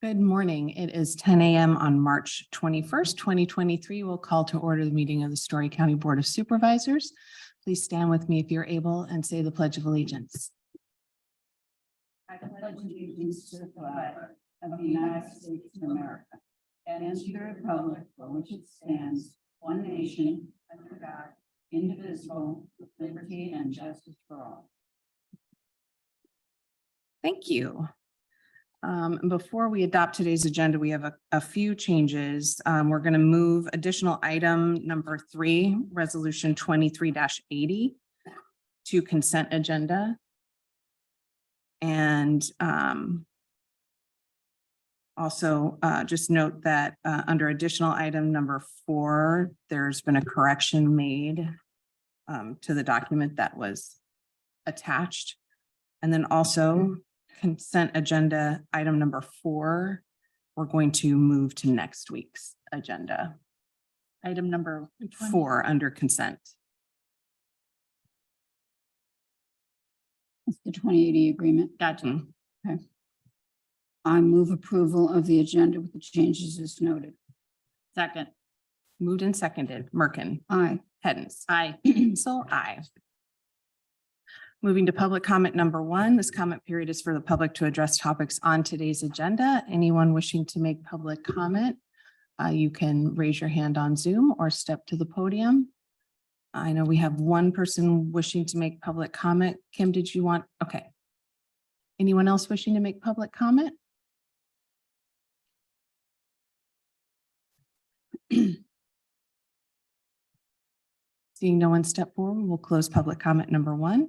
Good morning. It is 10 a.m. on March 21st, 2023. We'll call to order the meeting of the Story County Board of Supervisors. Please stand with me if you're able and say the Pledge of Allegiance. I pledge allegiance to the flag of the United States of America and to the republic for which it stands, one nation, under God, indivisible, with liberty and justice for all. Thank you. Before we adopt today's agenda, we have a few changes. We're going to move additional item number 3, resolution 23-80 to consent agenda. And also just note that under additional item number 4, there's been a correction made to the document that was attached. And then also consent agenda item number 4, we're going to move to next week's agenda. Item number 4 under consent. That's the 2080 agreement. Gotcha. Okay. I move approval of the agenda with the changes as noted. Second. Moved and seconded. Merkin. Aye. Hens. Aye. So aye. Moving to public comment number 1. This comment period is for the public to address topics on today's agenda. Anyone wishing to make public comment, you can raise your hand on Zoom or step to the podium. I know we have one person wishing to make public comment. Kim, did you want? Okay. Anyone else wishing to make public comment? Seeing no one step forward, we'll close public comment number 1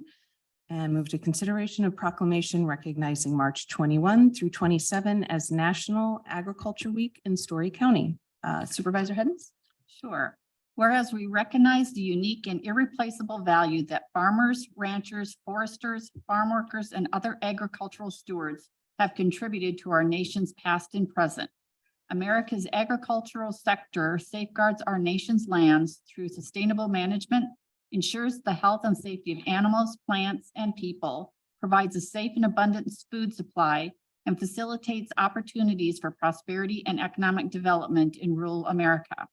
and move to consideration of proclamation recognizing March 21 through 27 as National Agriculture Week in Story County. Supervisor Hens? Sure. Whereas we recognize the unique and irreplaceable value that farmers, ranchers, foresters, farm workers, and other agricultural stewards have contributed to our nation's past and present. America's agricultural sector safeguards our nation's lands through sustainable management, ensures the health and safety of animals, plants, and people, provides a safe and abundant food supply, and facilitates opportunities for prosperity and economic development in rural America.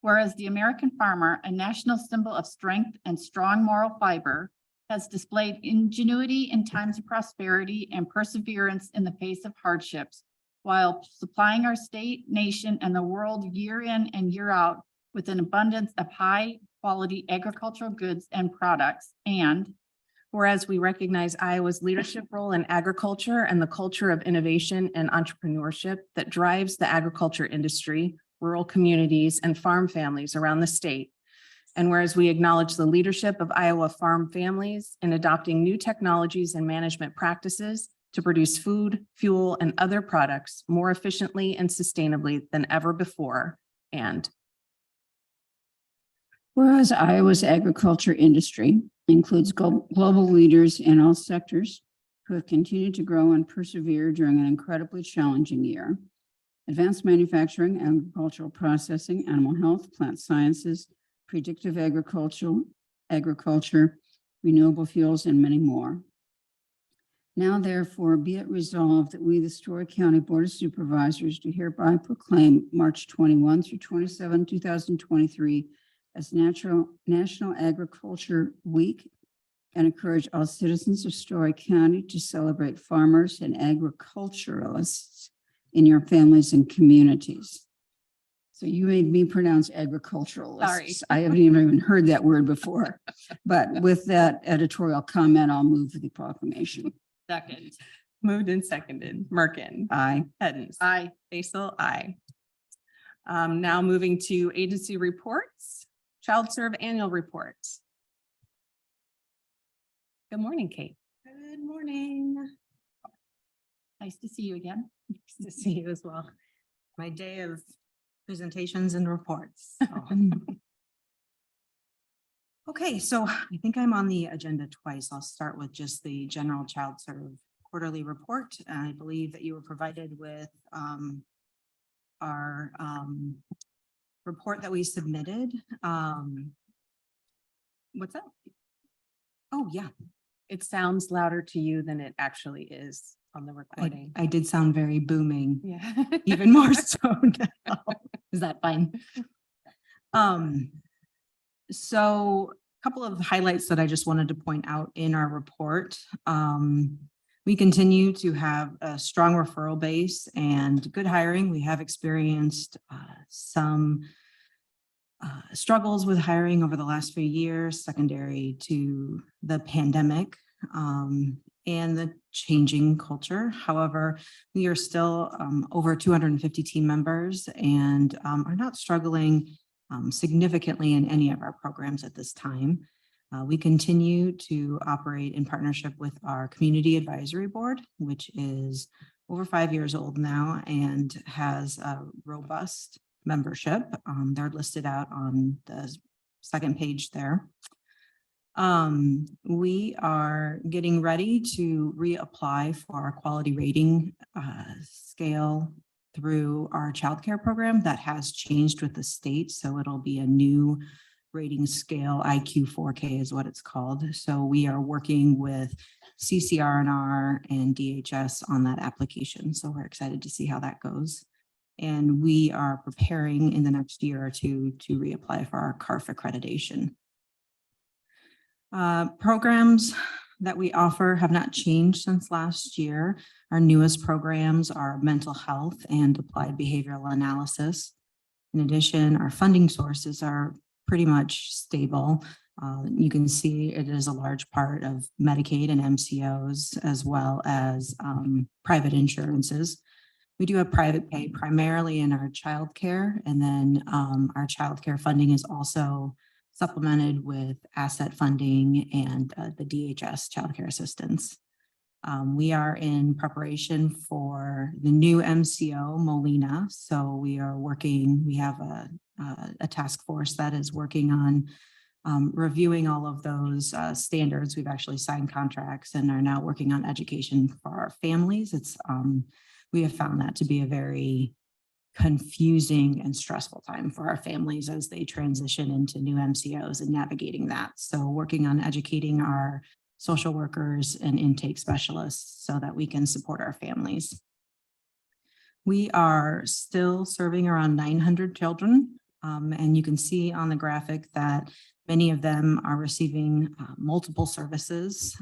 Whereas the American farmer, a national symbol of strength and strong moral fiber, has displayed ingenuity in times of prosperity and perseverance in the face of hardships, while supplying our state, nation, and the world year in and year out with an abundance of high-quality agricultural goods and products. And whereas we recognize Iowa's leadership role in agriculture and the culture of innovation and entrepreneurship that drives the agriculture industry, rural communities, and farm families around the state. And whereas we acknowledge the leadership of Iowa farm families in adopting new technologies and management practices to produce food, fuel, and other products more efficiently and sustainably than ever before. And Whereas Iowa's agriculture industry includes global leaders in all sectors who have continued to grow and persevere during an incredibly challenging year. Advanced manufacturing, agricultural processing, animal health, plant sciences, predictive agriculture, renewable fuels, and many more. Now, therefore, be it resolved that we, the Story County Board of Supervisors, do hereby proclaim March 21 through 27, 2023 as National Agriculture Week and encourage all citizens of Story County to celebrate farmers and agriculturalists in your families and communities. So you made me pronounce agriculturalists. Sorry. I haven't even heard that word before. But with that editorial comment, I'll move the proclamation. second. moved and seconded. Merkin. Aye. Hens. Aye. Basil. Aye. Now moving to agency reports. Child Serve Annual Reports. Good morning, Kate. Good morning. Nice to see you again. Nice to see you as well. My day of presentations and reports. So. Okay, so I think I'm on the agenda twice. I'll start with just the general Child Serve quarterly report. I believe that you were provided with our report that we submitted. What's that? Oh, yeah. It sounds louder to you than it actually is on the recording. I did sound very booming, Yeah. even more so now. Is that fine? So a couple of highlights that I just wanted to point out in our report. We continue to have a strong referral base and good hiring. We have experienced some struggles with hiring over the last few years, secondary to the pandemic and the changing culture. However, we are still over 250 team members and are not struggling significantly in any of our programs at this time. We continue to operate in partnership with our Community Advisory Board, which is over 5 years old now and has a robust membership. They're listed out on the second page there. We are getting ready to reapply for our quality rating scale through our childcare program that has changed with the state. So it'll be a new rating scale. IQ 4K is what it's called. So we are working with CCR&R and DHS on that application. So we're excited to see how that goes. And we are preparing in the next year or two to reapply for our CARF accreditation. Programs that we offer have not changed since last year. Our newest programs are mental health and applied behavioral analysis. In addition, our funding sources are pretty much stable. You can see it is a large part of Medicaid and MCOs, as well as private insurances. We do have private pay primarily in our childcare, and then our childcare funding is also supplemented with asset funding and the DHS childcare assistance. We are in preparation for the new MCO, Molina. So we are working, we have a task force that is working on reviewing all of those standards. We've actually signed contracts and are now working on education for our families. We have found that to be a very confusing and stressful time for our families as they transition into new MCOs and navigating that. So working on educating our social workers and intake specialists so that we can support our families. We are still serving around 900 children, and you can see on the graphic that many of them are receiving multiple services.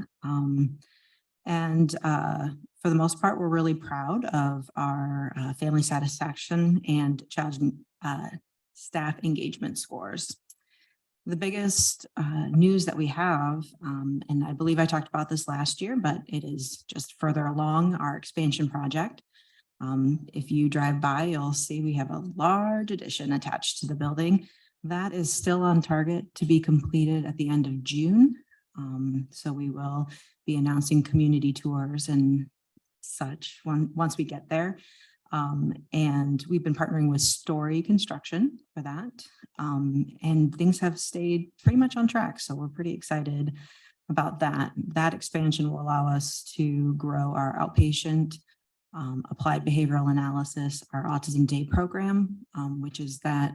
For the most part, we're really proud of our family satisfaction and child staff engagement scores. The biggest news that we have, and I believe I talked about this last year, but it is just further along our expansion project. If you drive by, you'll see we have a large addition attached to the building. That is still on target to be completed at the end of June. So we will be announcing community tours and such once we get there. And we've been partnering with Story Construction for that. And things have stayed pretty much on track. So we're pretty excited about that. That expansion will allow us to grow our outpatient applied behavioral analysis, our autism day program, which is that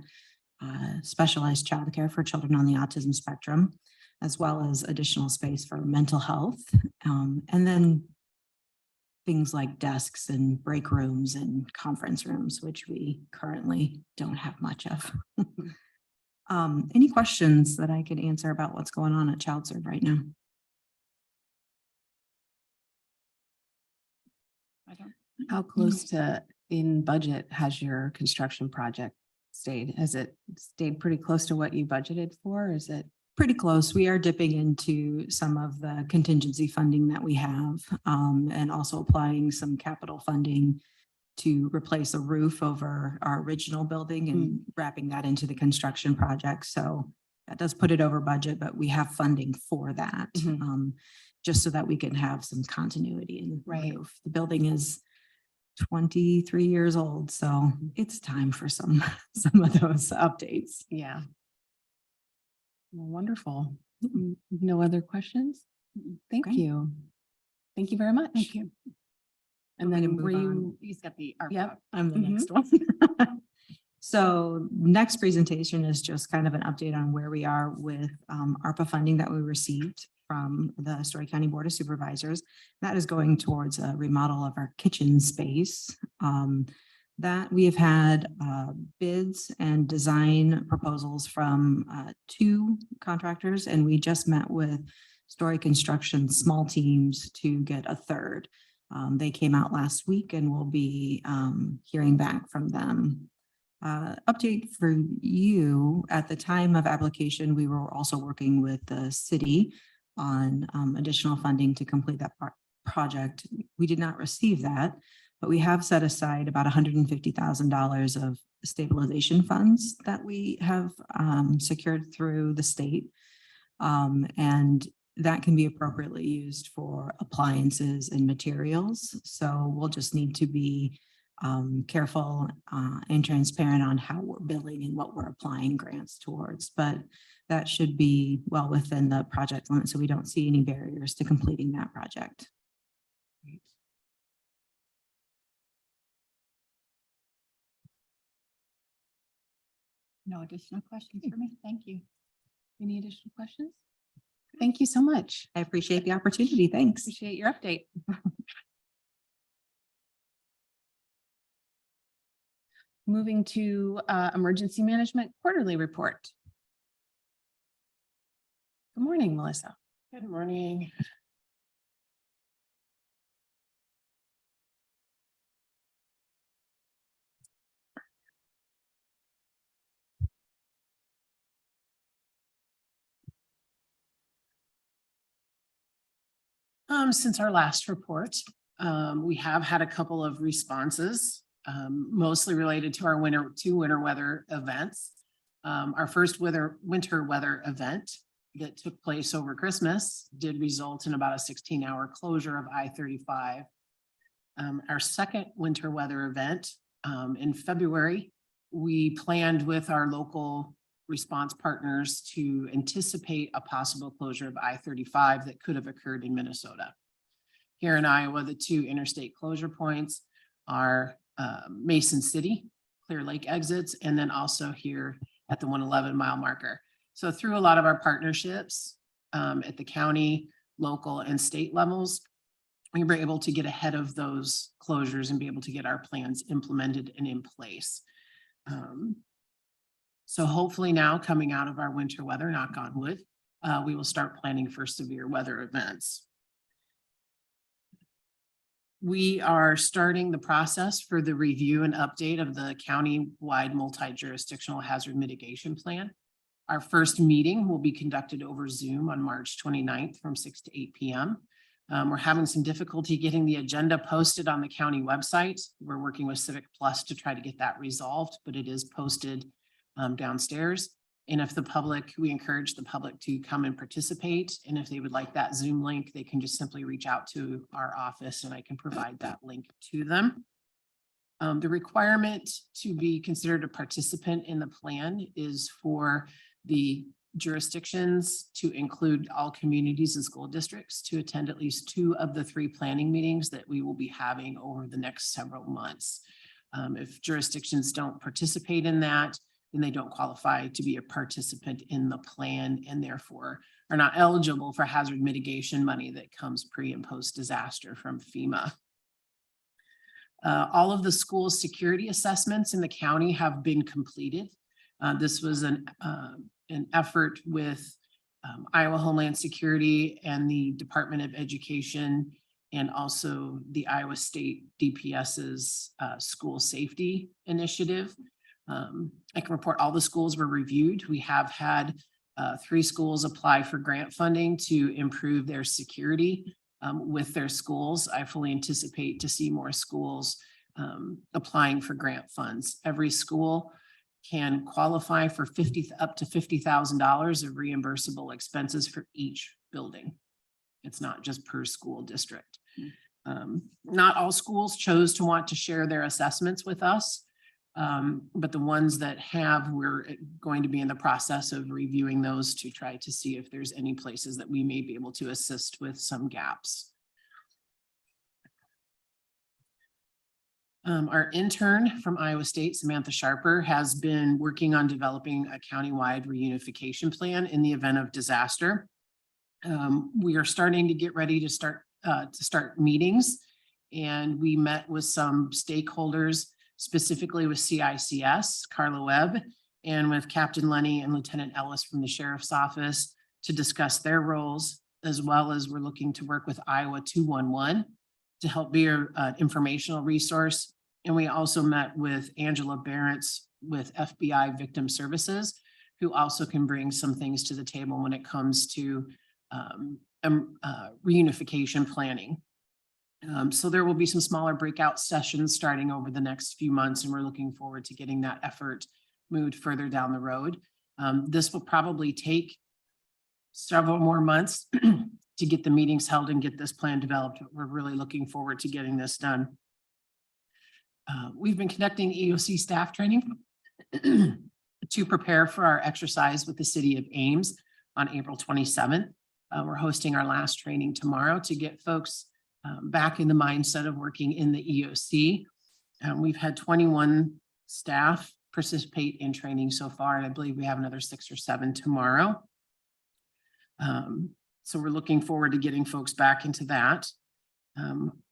specialized childcare for children on the autism spectrum, as well as additional space for mental health. And then things like desks and break rooms and conference rooms, which we currently don't have much of. Any questions that I could answer about what's going on at ChildServe right now? How close to in budget has your construction project stayed? Has it stayed pretty close to what you budgeted for? Is it? Pretty close. We are dipping into some of the contingency funding that we have, and also applying some capital funding to replace a roof over our original building and wrapping that into the construction project. So that does put it over budget, but we have funding for that, just so that we can have some continuity in the roof. The building is 23 years old, so it's time for some of those updates. Yeah. Well, wonderful. No other questions? Thank Great. you. Thank you very much. Thank you. And Want me to then move were on? you? He's got the ARPA. Yep. I'm the next one. So next presentation is just kind of an update on where we are with ARPA funding that we received from the Story County Board of Supervisors. That is going towards a remodel of our kitchen space. That we have had bids and design proposals from 2 contractors, and we just met with Story Construction small teams to get a third. They came out last week and we'll be hearing back from them. Update for you, at the time of application, we were also working with the city on additional funding to complete that project. We did not receive that, but we have set aside about $150,000 of stabilization funds that we have secured through the state. And that can be appropriately used for appliances and materials. So we'll just need to be careful and transparent on how we're billing and what we're applying grants towards, but that should be well within the project limit. So we don't see any barriers to completing that project. No additional questions for me. Thank you. Any additional questions? Thank you so much. I appreciate the opportunity. Thanks. Appreciate your update. Moving to Emergency Management Quarterly Report. Good morning, Melissa. Good morning. Since our last report, we have had a couple of responses, mostly related to our two winter weather events. Our first winter weather event that took place over Christmas did result in about a 16-hour closure of I-35. Our second winter weather event in February, we planned with our local response partners to anticipate a possible closure of I-35 that could have occurred in Minnesota. Here in Iowa, the 2 interstate closure points are Mason City, Clear Lake exits, and then also here at the 111 mile marker. So through a lot of our partnerships at the county, local, and state levels, we were able to get ahead of those closures and be able to get our plans implemented and in place. So hopefully now, coming out of our winter weather, knock on wood, we will start planning for severe weather events. We are starting the process for the review and update of the county-wide multi-jurisdictional hazard mitigation plan. Our first meeting will be conducted over Zoom on March 29th from 6 to 8 p.m. We're having some difficulty getting the agenda posted on the county website. We're working with Civic Plus to try to get that resolved, but it is posted downstairs. And if the public, we encourage the public to come and participate. And if they would like that Zoom link, they can just simply reach out to our office and I can provide that link to them. The requirement to be considered a participant in the plan is for the jurisdictions to include all communities and school districts to attend at least 2 of the 3 planning meetings that we will be having over the next several months. If jurisdictions don't participate in that, then they don't qualify to be a participant in the plan and therefore are not eligible for hazard mitigation money that comes pre and post disaster from FEMA. All of the school security assessments in the county have been completed. This was an effort with Iowa Homeland Security and the Department of Education and also the Iowa State DPS's school safety initiative. I can report all the schools were reviewed. We have had 3 schools apply for grant funding to improve their security with their schools. I fully anticipate to see more schools applying for grant funds. Every school can qualify for up to $50,000 of reimbursable expenses for each building. It's not just per school district. Not all schools chose to want to share their assessments with us. But the ones that have, we're going to be in the process of reviewing those to try to see if there's any places that we may be able to assist with some gaps. Our intern from Iowa State, Samantha Sharper, has been working on developing a countywide reunification plan in the event of disaster. We are starting to get ready to start meetings. And we met with some stakeholders, specifically with CICS, Carla Webb, and with Captain Lenny and Lieutenant Ellis from the Sheriff's Office to discuss their roles, as well as we're looking to work with Iowa 211 to help be an informational resource. And we also met with Angela Barrett with FBI Victim Services, who also can bring some things to the table when it comes to reunification planning. So there will be some smaller breakout sessions starting over the next few months, and we're looking forward to getting that effort moved further down the road. This will probably take several more months to get the meetings held and get this plan developed. We're really looking forward to getting this done. We've been conducting EOC staff training to prepare for our exercise with the city of Ames on April 27th. We're hosting our last training tomorrow to get folks back in the mindset of working in the EOC. We've had 21 staff participate in training so far, and I believe we have another 6 or 7 tomorrow. So we're looking forward to getting folks back into that.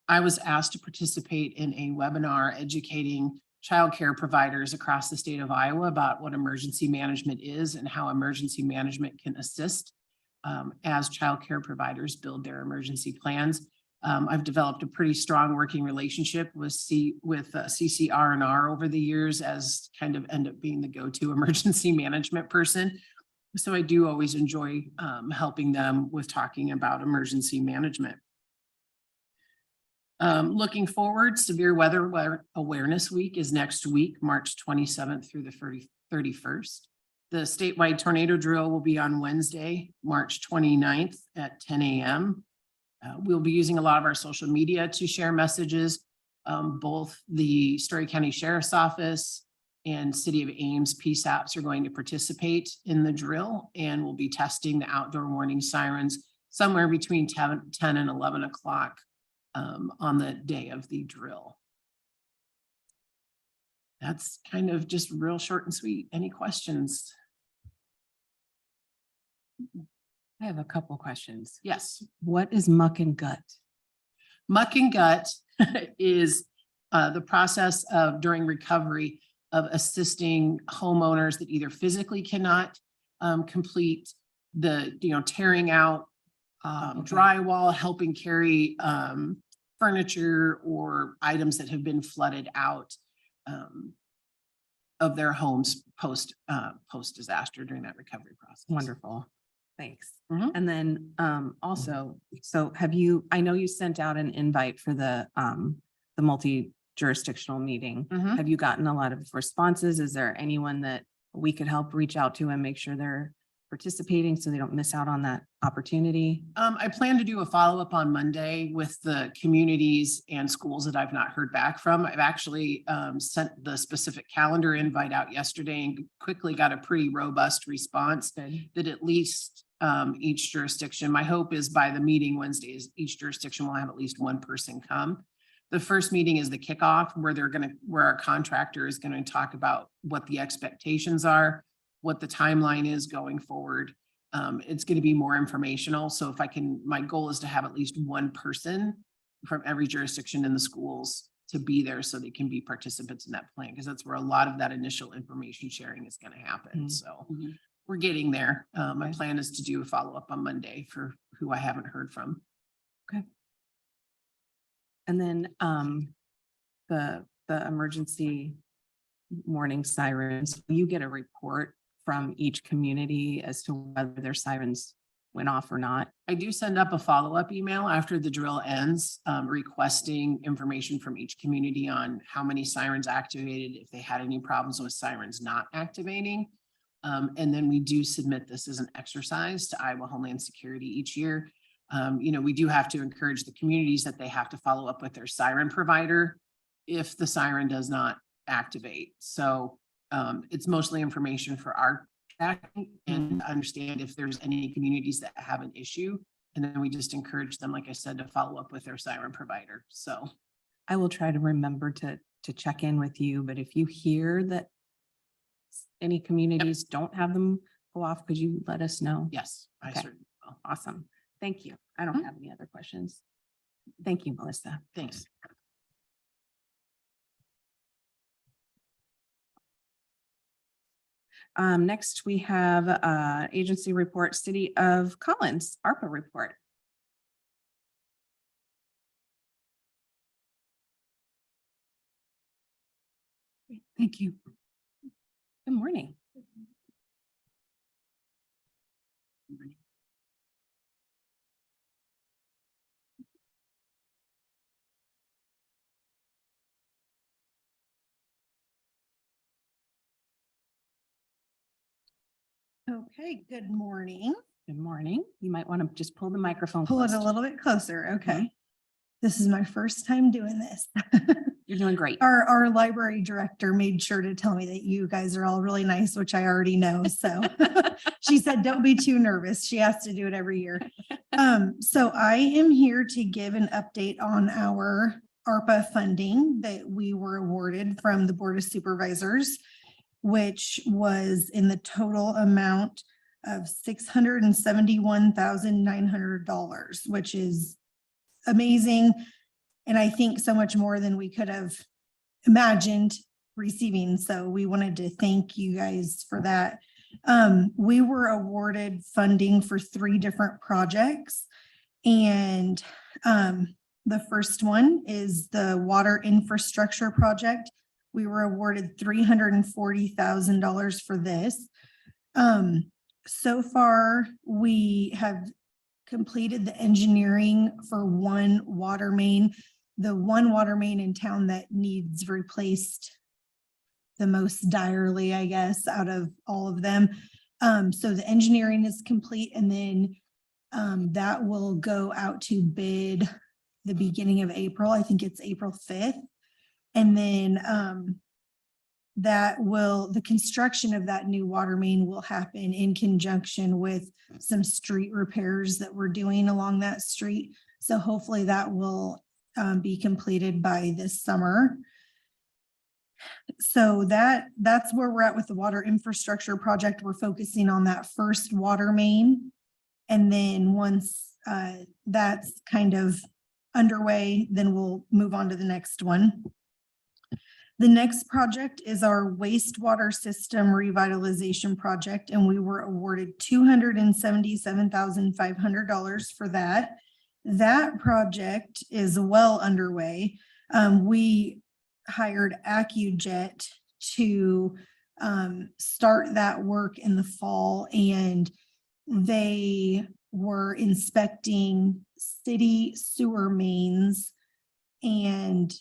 I was asked to participate in a webinar educating childcare providers across the state of Iowa about what emergency management is and how emergency management can assist as childcare providers build their emergency plans. I've developed a pretty strong working relationship with CCR&R over the years, as kind of end up being the go-to emergency management person. So I do always enjoy helping them with talking about emergency management. Looking forward, Severe Weather Awareness Week is next week, March 27th through the 31st. The statewide tornado drill will be on Wednesday, March 29th at 10 a.m. We'll be using a lot of our social media to share messages. Both the Story County Sheriff's Office and City of Ames PSAPs are going to participate in the drill, and we'll be testing the outdoor warning sirens somewhere between 10 and 11 o'clock on the day of the drill. That's kind of just real short and sweet. Any questions? I have a couple questions. Yes. What is muck and gut? Muck and gut is the process of during recovery of assisting homeowners that either physically cannot complete the, tearing out drywall, helping carry furniture or items that have been flooded out of their homes post disaster during that recovery process. Wonderful. Thanks. Mhm. And then also, so I know you sent out an invite for the multi-jurisdictional meeting. Mhm. Have you gotten a lot of responses? Is there anyone that we could help reach out to and make sure they're participating so they don't miss out on that opportunity? I plan to do a follow-up on Monday with the communities and schools that I've not heard back from. I've actually sent the specific calendar invite out yesterday and quickly got a pretty robust response that at least each jurisdiction, my hope is by the meeting Wednesday is each jurisdiction will have at least one person come. The first meeting is the kickoff where our contractor is going to talk about what the expectations are, what the timeline is going forward. It's going to be more informational. So my goal is to have at least one person from every jurisdiction in the schools to be there so they can be participants in that plan, because that's where a lot of that initial information sharing is going to happen. Mhm. So we're getting there. My plan is to do a follow-up on Monday for who I haven't heard from. And then the emergency warning sirens, you get a report from each community as to whether their sirens went off or not. I do send up a follow-up email after the drill ends, requesting information from each community on how many sirens activated, if they had any problems with sirens not activating. And then we do submit this as an exercise to Iowa Homeland Security each year. We do have to encourage the communities that they have to follow up with their siren provider if the siren does not activate. So it's mostly information for our tracking and understand if there's any communities that have an issue. And then we just encourage them, like I said, to follow up with their siren provider. So I will try to remember to check in with you, but if you hear that any communities don't have them go off, could you let us know? yes, I Okay. certainly will. Awesome. Thank you. I don't have any other questions. Thank you, Melissa. Thanks. Next, we have agency report, City of Collins, ARPA report. Thank you. Good morning. Okay, good morning. Good morning. You might want to just pull the microphone Pull it close. a little bit closer. Okay. Mhm. This is my first time doing this. You're doing great. Our library director made sure to tell me that you guys are all really nice, which I already know. So she said, don't be too nervous. She has to do it every year. So I am here to give an update on our ARPA funding that we were awarded from the Board of Supervisors, which was in the total amount of $671,900, which is amazing. And I think so much more than we could have imagined receiving. So we wanted to thank you guys for that. We were awarded funding for 3 different projects. And the first one is the water infrastructure project. We were awarded $340,000 for this. So far, we have completed the engineering for one water main, the one water main in town that needs replaced the most direly, I guess, out of all of them. So the engineering is complete, and then that will go out to bid the beginning of April. I think it's April 5th. And then the construction of that new water main will happen in conjunction with some street repairs that we're doing along that street. So hopefully that will be completed by this summer. So that's where we're at with the water infrastructure project. We're focusing on that first water main. And then once that's kind of underway, then we'll move on to the next one. The next project is our wastewater system revitalization project, and we were awarded $277,500 for that. That project is well underway. We hired AccuJet to start that work in the fall, and they were inspecting city sewer mains and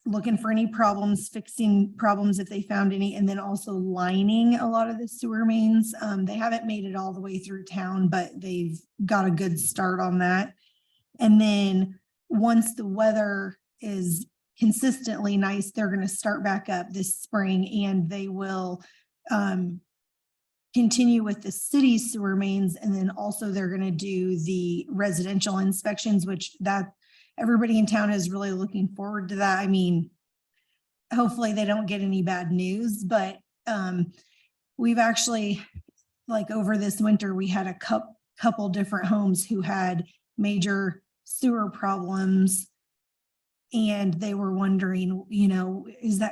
looking for any problems, fixing problems if they found any, and then also lining a lot of the sewer mains. They haven't made it all the way through town, but they've got a good start on that. And then once the weather is consistently nice, they're going to start back up this spring, and they will continue with the city sewer mains. And then also they're going to do the residential inspections, which that everybody in town is really looking forward to that. I mean, hopefully they don't get any bad news, but we've actually, like over this winter, we had a couple different homes who had major sewer problems. And they were wondering, you know,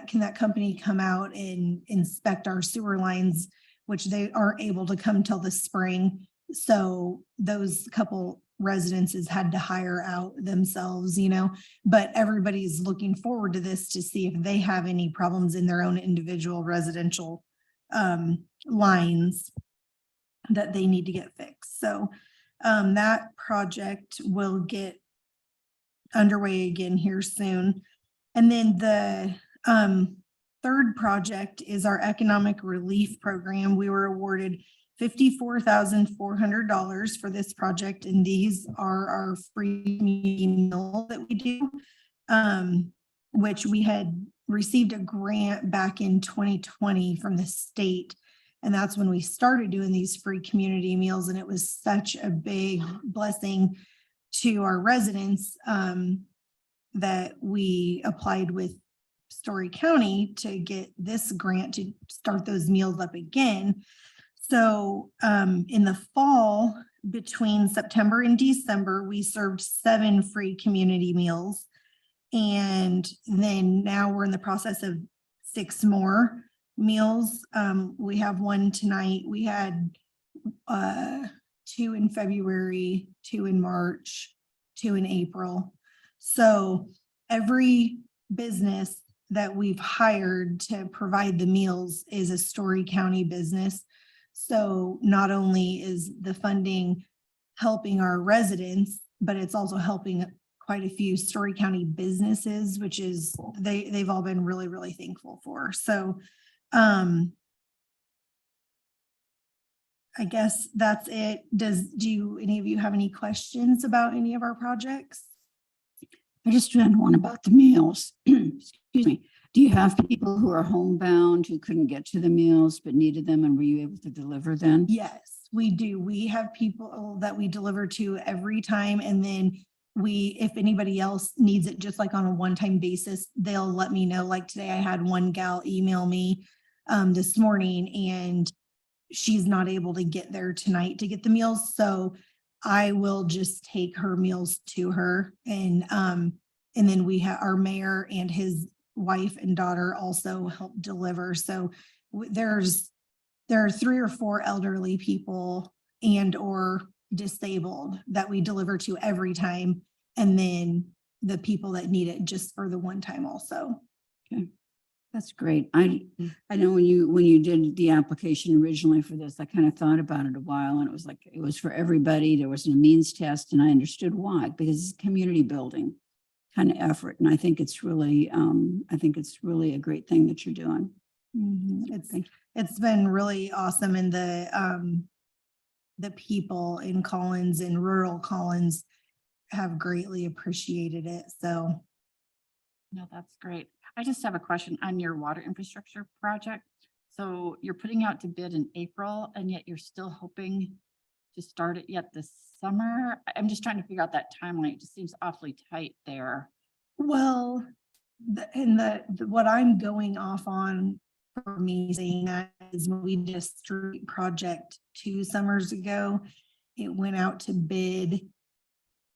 can that company come out and inspect our sewer lines, which they aren't able to come till the spring. So those couple residences had to hire out themselves, you know, but everybody's looking forward to this to see if they have any problems in their own individual residential lines that they need to get fixed. So that project will get underway again here soon. And then the third project is our economic relief program. We were awarded $54,400 for this project, and these are our free meal that we do, which we had received a grant back in 2020 from the state. And that's when we started doing these free community meals. And it was such a big blessing to our residents that we applied with Story County to get this grant to start those meals up again. So in the fall, between September and December, we served 7 free community meals. And then now we're in the process of 6 more meals. We have one tonight. We had 2 in February, 2 in March, 2 in April. So every business that we've hired to provide the meals is a Story County business. So not only is the funding helping our residents, but it's also helping quite a few Story County businesses, which is they've all been really, really thankful for. So I guess that's it. Do any of you have any questions about any of our projects? I just had one about the meals. Excuse me. Do you have people who are homebound who couldn't get to the meals but needed them, and were you able to deliver then? Yes, we do. We have people that we deliver to every time, and then if anybody else needs it, just like on a one-time basis, they'll let me know. Like today, I had one gal email me this morning, and she's not able to get there tonight to get the meals. So I will just take her meals to her. And then we have our mayor and his wife and daughter also help deliver. So there are 3 or 4 elderly people and or disabled that we deliver to every time. And then the people that need it just for the one time also. Okay. That's great. I know when you did the application originally for this, I kind of thought about it a while, and it was like, it was for everybody. There was a means test, and I understood why, because it's community building kind of effort. And I think it's really a great thing that you're doing. It's been really awesome. And the people in Collins and rural Collins have greatly appreciated it. So. No, that's great. I just have a question on your water infrastructure project. So you're putting out to bid in April, and yet you're still hoping to start it yet this summer? I'm just trying to figure out that timeline. It just seems awfully tight there. Well, what I'm going off on for me saying that is when we did a street project 2 summers ago, it went out to bid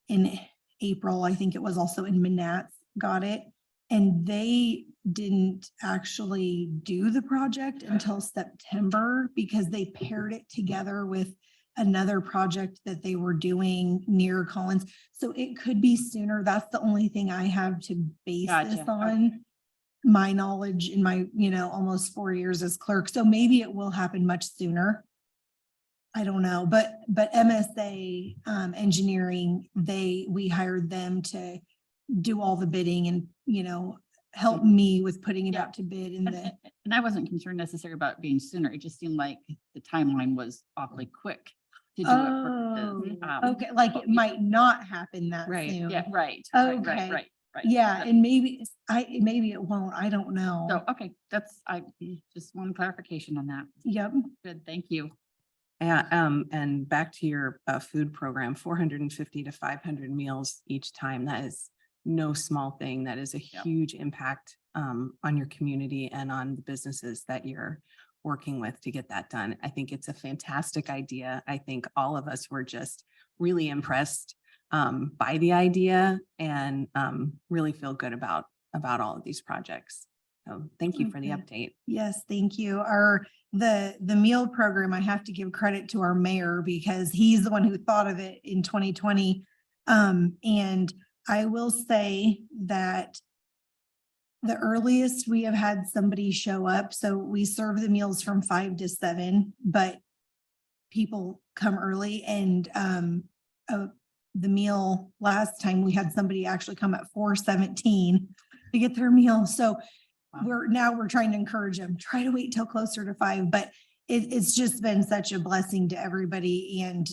in April. I think it was also in Manats got it. And they didn't actually do the project until September because they paired it together with another project that they were doing near Collins. So it could be sooner. That's the only thing I have to base this Gotcha. on. My knowledge in my, almost 4 years as clerk. So maybe it will happen much sooner. I don't know, but MSA engineering, we hired them to do all the bidding and, help me with putting it Yeah. out to bid And I wasn't concerned necessarily about it being sooner. It just seemed like the timeline was awfully quick to do it. okay, like it might not happen that Right. soon. Yeah, right. Okay. Right. Yeah, That- and maybe it won't. I don't know. So, okay, I just one clarification on that. Yep. Good, thank you. And back to your food program, 450 to 500 meals each time. That is no small thing. That is a Yep. huge impact on your community and on the businesses that you're working with to get that done. I think it's a fantastic idea. I think all of us were just really impressed by the idea and really feel good about all of these projects. So thank you for the Okay. update. Yes, thank you. The meal program, I have to give credit to our mayor because he's the one who thought of it in 2020. And I will say that the earliest we have had somebody show up, so we serve the meals from 5 to 7, but people come early and the meal last time we had somebody actually come at 4:17 to get their meal. So Wow. we're trying to encourage them, try to wait till closer to 5, but it's just been such a blessing to everybody. And,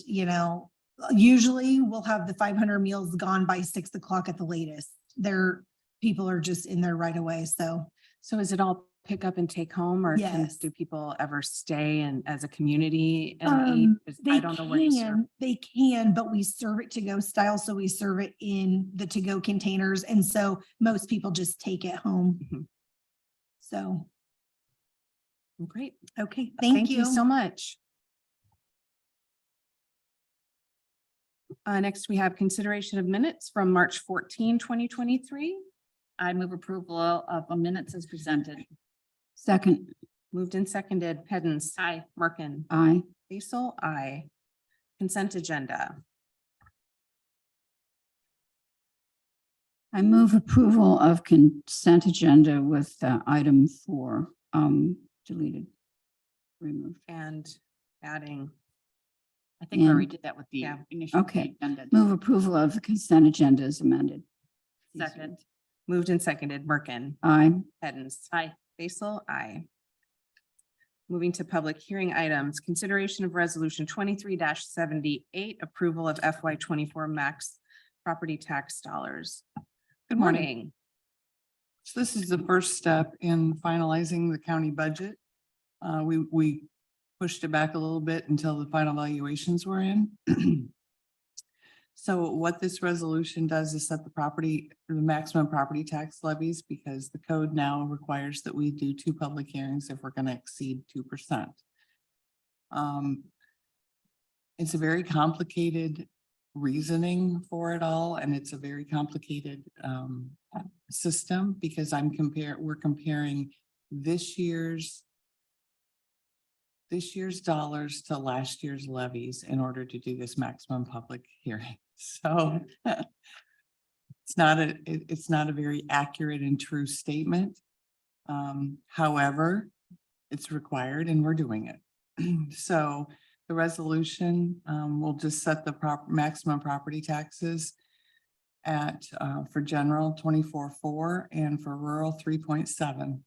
usually we'll have the 500 meals gone by 6 o'clock at the latest. People are just in there right away. So So is it all pick up and take home, or Yes. do people ever stay and as a community and eat? 'Cause I don't know where you serve. they can, but we serve it to go style. So we serve it in the to go containers. And so most people just take it home. Mhm. So, Great. okay, Thank you so much. Next, we have consideration of minutes from March 14, 2023. I move approval of the minutes as presented. Second, Moved and seconded. Hens. Aye. Merkin. aye. Basil. Aye. Consent agenda. I move approval of consent agenda with item 4 deleted, removed. And adding, I think we already And- did that with the Yeah. initial. Okay. agenda. Move approval of the consent agenda as amended. Second. moved and seconded. Merkin. Aye. Hens. Aye. Basil. Aye. Moving to public hearing items, consideration of resolution 23-78, approval of FY 24 max property tax dollars. Good Morning. morning. So this is the first step in finalizing the county budget. We pushed it back a little bit until the final valuations were in. So what this resolution does is set the maximum property tax levies, because the code now requires that we do 2 public hearings if we're going to exceed 2%. It's a very complicated reasoning for it all, and it's a very complicated system, because we're comparing this year's dollars to last year's levies in order to do this maximum public hearing. So it's not a very accurate and true statement. However, it's required and we're doing it. So the resolution will just set the maximum property taxes at for general 24.4 and for rural 3.7.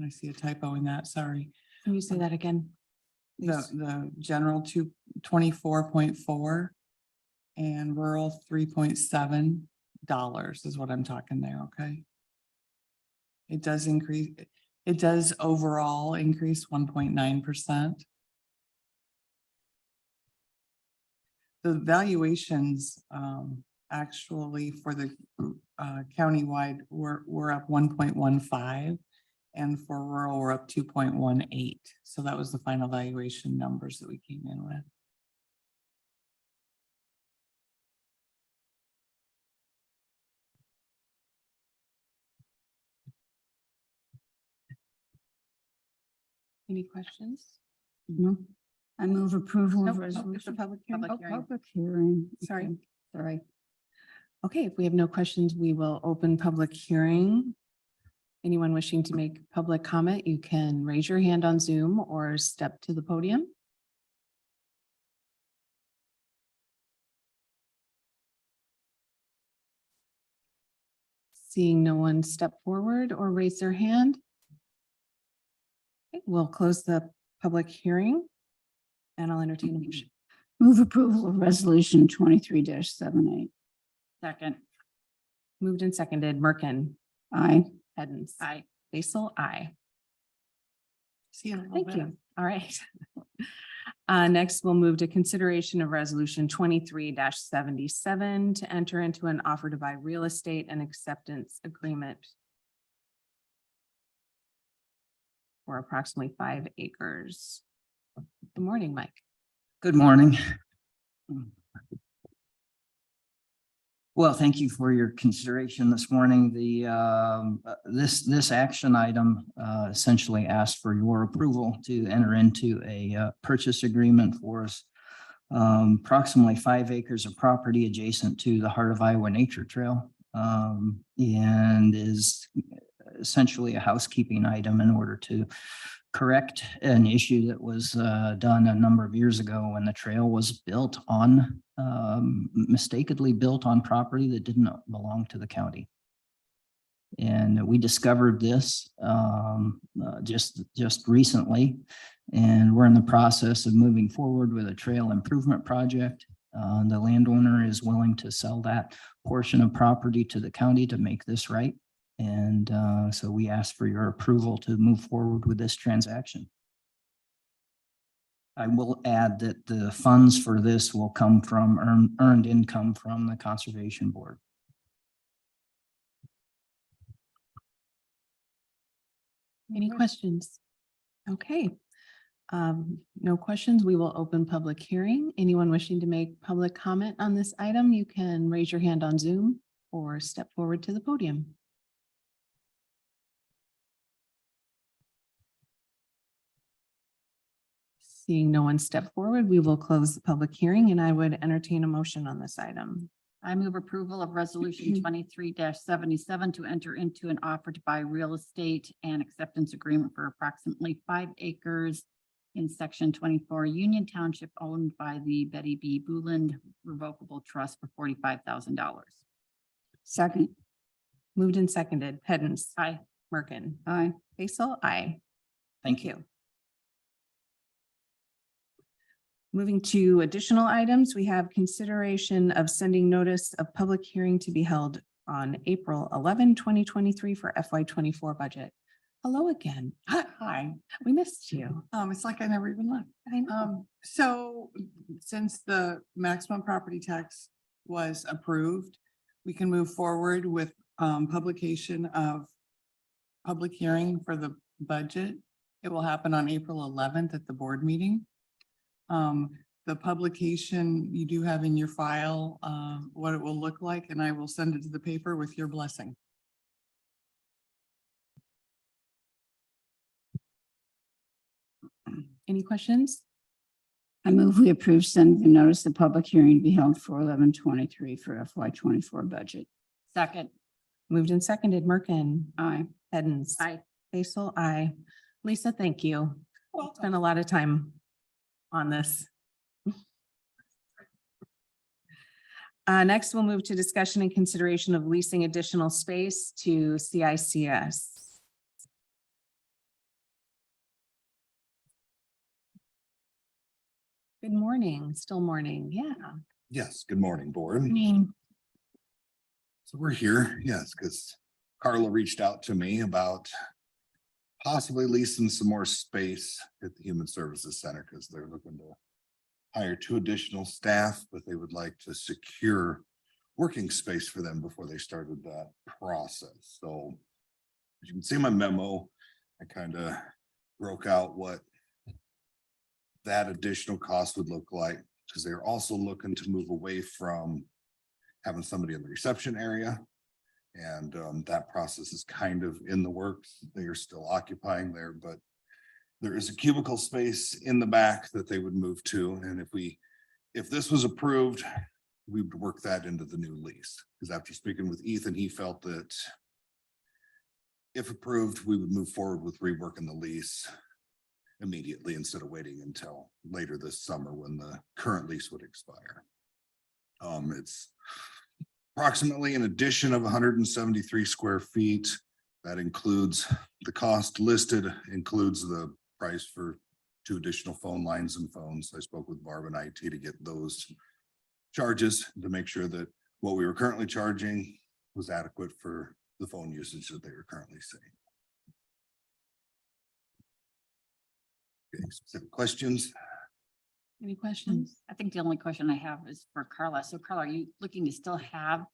I see a typo in that, sorry. Can you say that again? The general 24.4 and rural $3.7 is what I'm talking there, okay? It does increase, it does overall increase 1.9%. The valuations actually for the countywide were up 1.15. And for rural, we're up 2.18. So that was the final valuation numbers that we came in with. Any questions? No. I move approval of Nope, it's a resolution. public hearing. Public hearing. Public hearing. Sorry. Okay, sorry. Okay, if we have no questions, we will open public hearing. Anyone wishing to make public comment, you can raise your hand on Zoom or step to the podium. Seeing no one step forward or raise their hand. Okay, we'll close the public hearing and I'll entertain a motion. Move approval of resolution 23-78. Second. Moved and seconded. Merkin. Aye. Hens. Aye. Basil. Aye. See you in a little Thank bit. you. All right. Next, we'll move to consideration of resolution 23-77 to enter into an offer to buy real estate and acceptance agreement for approximately 5 acres. Good morning, Mike. Good morning. Well, thank you for your consideration this morning. This action item essentially asks for your approval to enter into a purchase agreement for us. Approximately 5 acres of property adjacent to the Heart of Iowa Nature Trail, and is essentially a housekeeping item in order to correct an issue that was done a number of years ago when the trail was built on, mistakenly built on property that didn't belong to the county. And we discovered this just recently, and we're in the process of moving forward with a trail improvement project. The landowner is willing to sell that portion of property to the county to make this right. And so we ask for your approval to move forward with this transaction. I will add that the funds for this will come from earned income from the Conservation Board. Any questions? Okay. No questions. We will open public hearing. Anyone wishing to make public comment on this item, you can raise your hand on Zoom or step forward to the podium. Seeing no one step forward, we will close the public hearing and I would entertain a motion on this item. I move approval of resolution twenty-three 77 to enter into an offer to buy real estate and acceptance agreement for approximately 5 acres in section 24 Union Township owned by the Betty B. Booland Revocable Trust for $45,000. Second. Moved and seconded. Hens. Aye. Merkin. Aye. Basil. Aye. Thank you. Moving to additional items, we have consideration of sending notice of public hearing to be held on April 11, 2023 for FY 24 budget. Hello again. Hi. We missed you. It's like I never even left. I know. So since the maximum property tax was approved, we can move forward with publication of public hearing for the budget. It will happen on April 11th at the board meeting. The publication you do have in your file, what it will look like, and I will send it to the paper with your blessing. Any questions? I move we approve sending the notice of public hearing to be held for 11/23 for FY 24 budget. Second. Moved and seconded. Merkin. Aye. Hens. Aye. Basil. Aye. Lisa, thank you. Spent a lot of time on this. Next, we'll move to discussion and consideration of leasing additional space to CICS. Good morning, still morning, yeah. Yes, good morning, board. Morning. So we're here, yes, because Carla reached out to me about possibly leasing some more space at the Human Services Center because they're looking to hire 2 additional staff, but they would like to secure working space for them before they started that process. So as you can see in my memo, I kind of broke out what that additional cost would look like, because they're also looking to move away from having somebody in the reception area. And that process is kind of in the works. They are still occupying there, but there is a cubicle space in the back that they would move to. And if this was approved, we would work that into the new lease. Because after speaking with Ethan, he felt that if approved, we would move forward with reworking the lease immediately instead of waiting until later this summer when the current lease would expire. It's approximately an addition of 173 square feet. That includes the cost listed, includes the price for 2 additional phone lines and phones. I spoke with Barb and IT to get those charges to make sure that what we were currently charging was adequate for the phone usage that they were currently seeing. Okay, specific questions? Any questions? I think the only question I have is for Carla. So Carla, are you looking to still have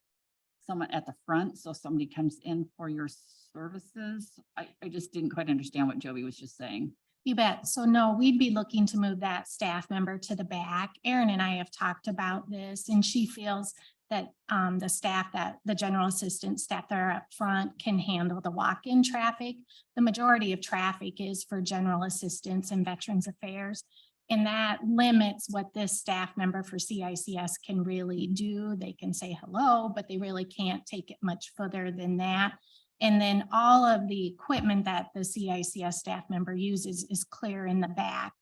someone at the front so somebody comes in for your services? I just didn't quite understand what Joey was just saying. You bet. So no, we'd be looking to move that staff member to the back. Erin and I have talked about this and she feels that the staff, that the general assistant staff that are up front can handle the walk-in traffic. The majority of traffic is for general assistants and veterans affairs. And that limits what this staff member for CICS can really do. They can say hello, but they really can't take it much further than that. And then all of the equipment that the CICS staff member uses is clear in the back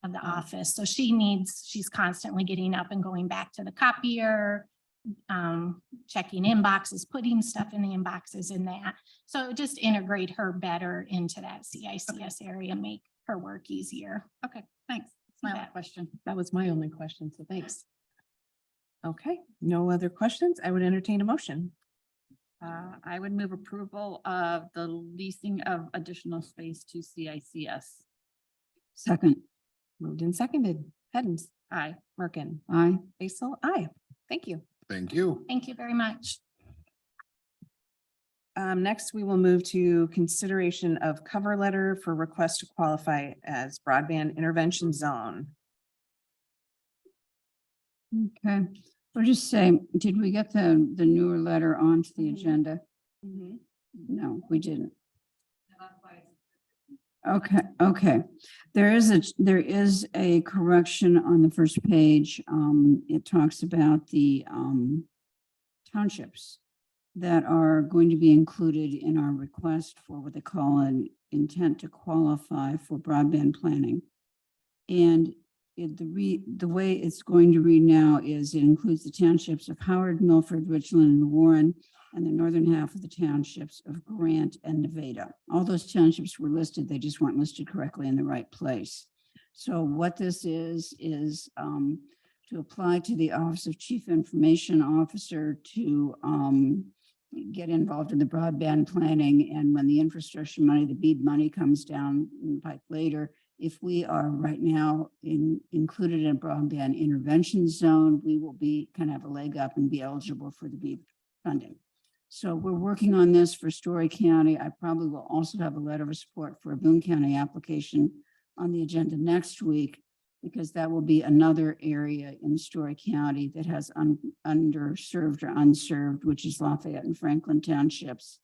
of the office. So she's constantly getting up and going back to the copier, checking inboxes, putting stuff in the inboxes and that. So just integrate her better into that CICS area, make her work easier. Okay, thanks. That's my only bet. question. That was my only question, so thanks. Okay, no other questions. I would entertain a motion. I would move approval of the leasing of additional space to CICS. Second. Moved and seconded. Hens. Aye. Merkin. Aye. Basil. Aye. Thank you. Thank you. Thank you very much. Next, we will move to consideration of cover letter for request to qualify as broadband intervention zone. Okay, we'll just say, did we get the newer letter onto the Mhm. agenda? No, we didn't. Okay. There is a correction on the first page. It talks about the townships that are going to be included in our request for what they call an intent to qualify for broadband planning. And the way it's going to read now is it includes the townships of Howard, Milford, Richland, and Warren, and the northern half of the townships of Grant and Nevada. All those townships were listed, they just weren't listed correctly in the right place. So what this is to apply to the Office of Chief Information Officer to get involved in the broadband planning. And when the infrastructure money, the BEAD money comes down the pipe later, if we are right now included in a broadband intervention zone, we will be kind of have a leg up and be eligible for the BEAD funding. So we're working on this for Story County. I probably will also have a letter of support for a Boone County application on the agenda next week, because that will be another area in Story County that has underserved or unserved, which is Lafayette and Franklin townships,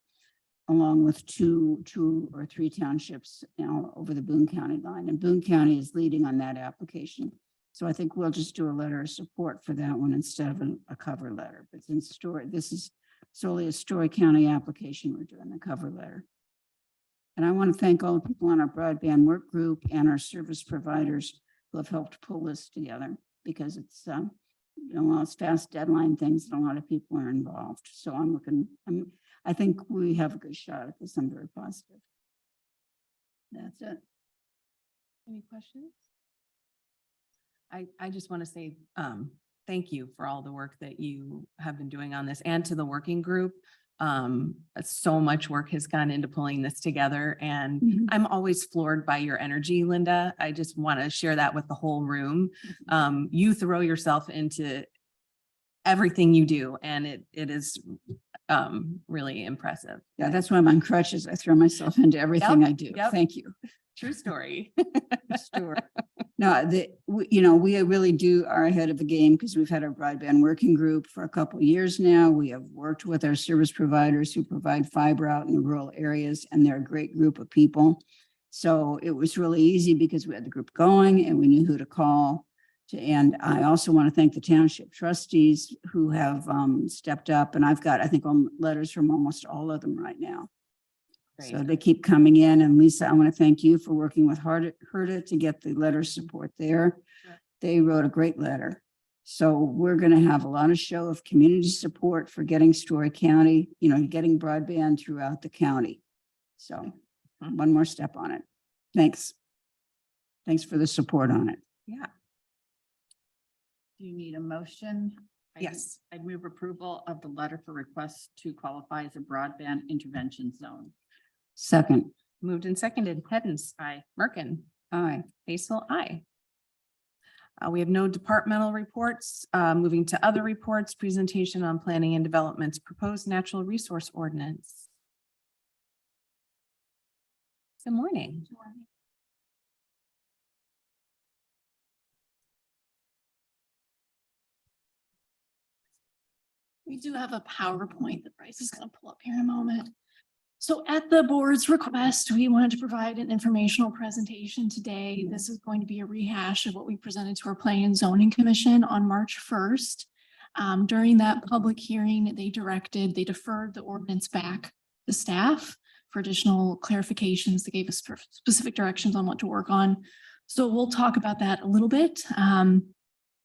along with two or three townships over the Boone County line. And Boone County is leading on that application. So I think we'll just do a letter of support for that one instead of a cover letter. But since this is solely a Story County application, we're doing the cover letter. And I want to thank all the people on our broadband work group and our service providers who have helped pull this together, because it's it's fast deadline things and a lot of people are involved. So I think we have a good shot at this. I'm very positive. That's it. Any questions? I just want to say thank you for all the work that you have been doing on this, and to the working group. So much work has gone into pulling this together, and I'm always floored by your energy, Linda. I just want to share that with the whole room. You throw yourself into everything you do, and it is really impressive. Yeah, that's why I'm on crutches. I throw myself into everything I do. Yep. Thank you. True story. Sure. No, we really are ahead of the game, because we've had our broadband working group for a couple of years now. We have worked with our service providers who provide fiber out in the rural areas, and they're a great group of people. So it was really easy because we had the group going and we knew who to call. And I also want to thank the township trustees who have stepped up, and I've got, I think, letters from almost all of them right now. So Great. they keep coming in. And Lisa, I want to thank you for working with Herta to get the letter support there. Sure. They wrote a great letter. So we're going to have a lot of show of community support for getting Story County, getting broadband throughout the county. So one more step on it. Thanks. Thanks for the support on it. Yeah. Do you need a motion? Yes. I'd move approval of the letter for request to qualify as a broadband intervention zone. Second. Moved and seconded. Hens. Aye. Merkin. Aye. Basil. Aye. We have no departmental reports. Moving to other reports, presentation on planning and development's proposed natural resource ordinance. Good morning. We do have a PowerPoint that Bryce is going to pull up here in a moment. So at the board's request, we wanted to provide an informational presentation today. This is going to be a rehash of what we presented to our Planning and Zoning Commission on March 1st. During that public hearing, they deferred the ordinance back to staff for additional clarifications. They gave us specific directions on what to work on. So we'll talk about that a little bit.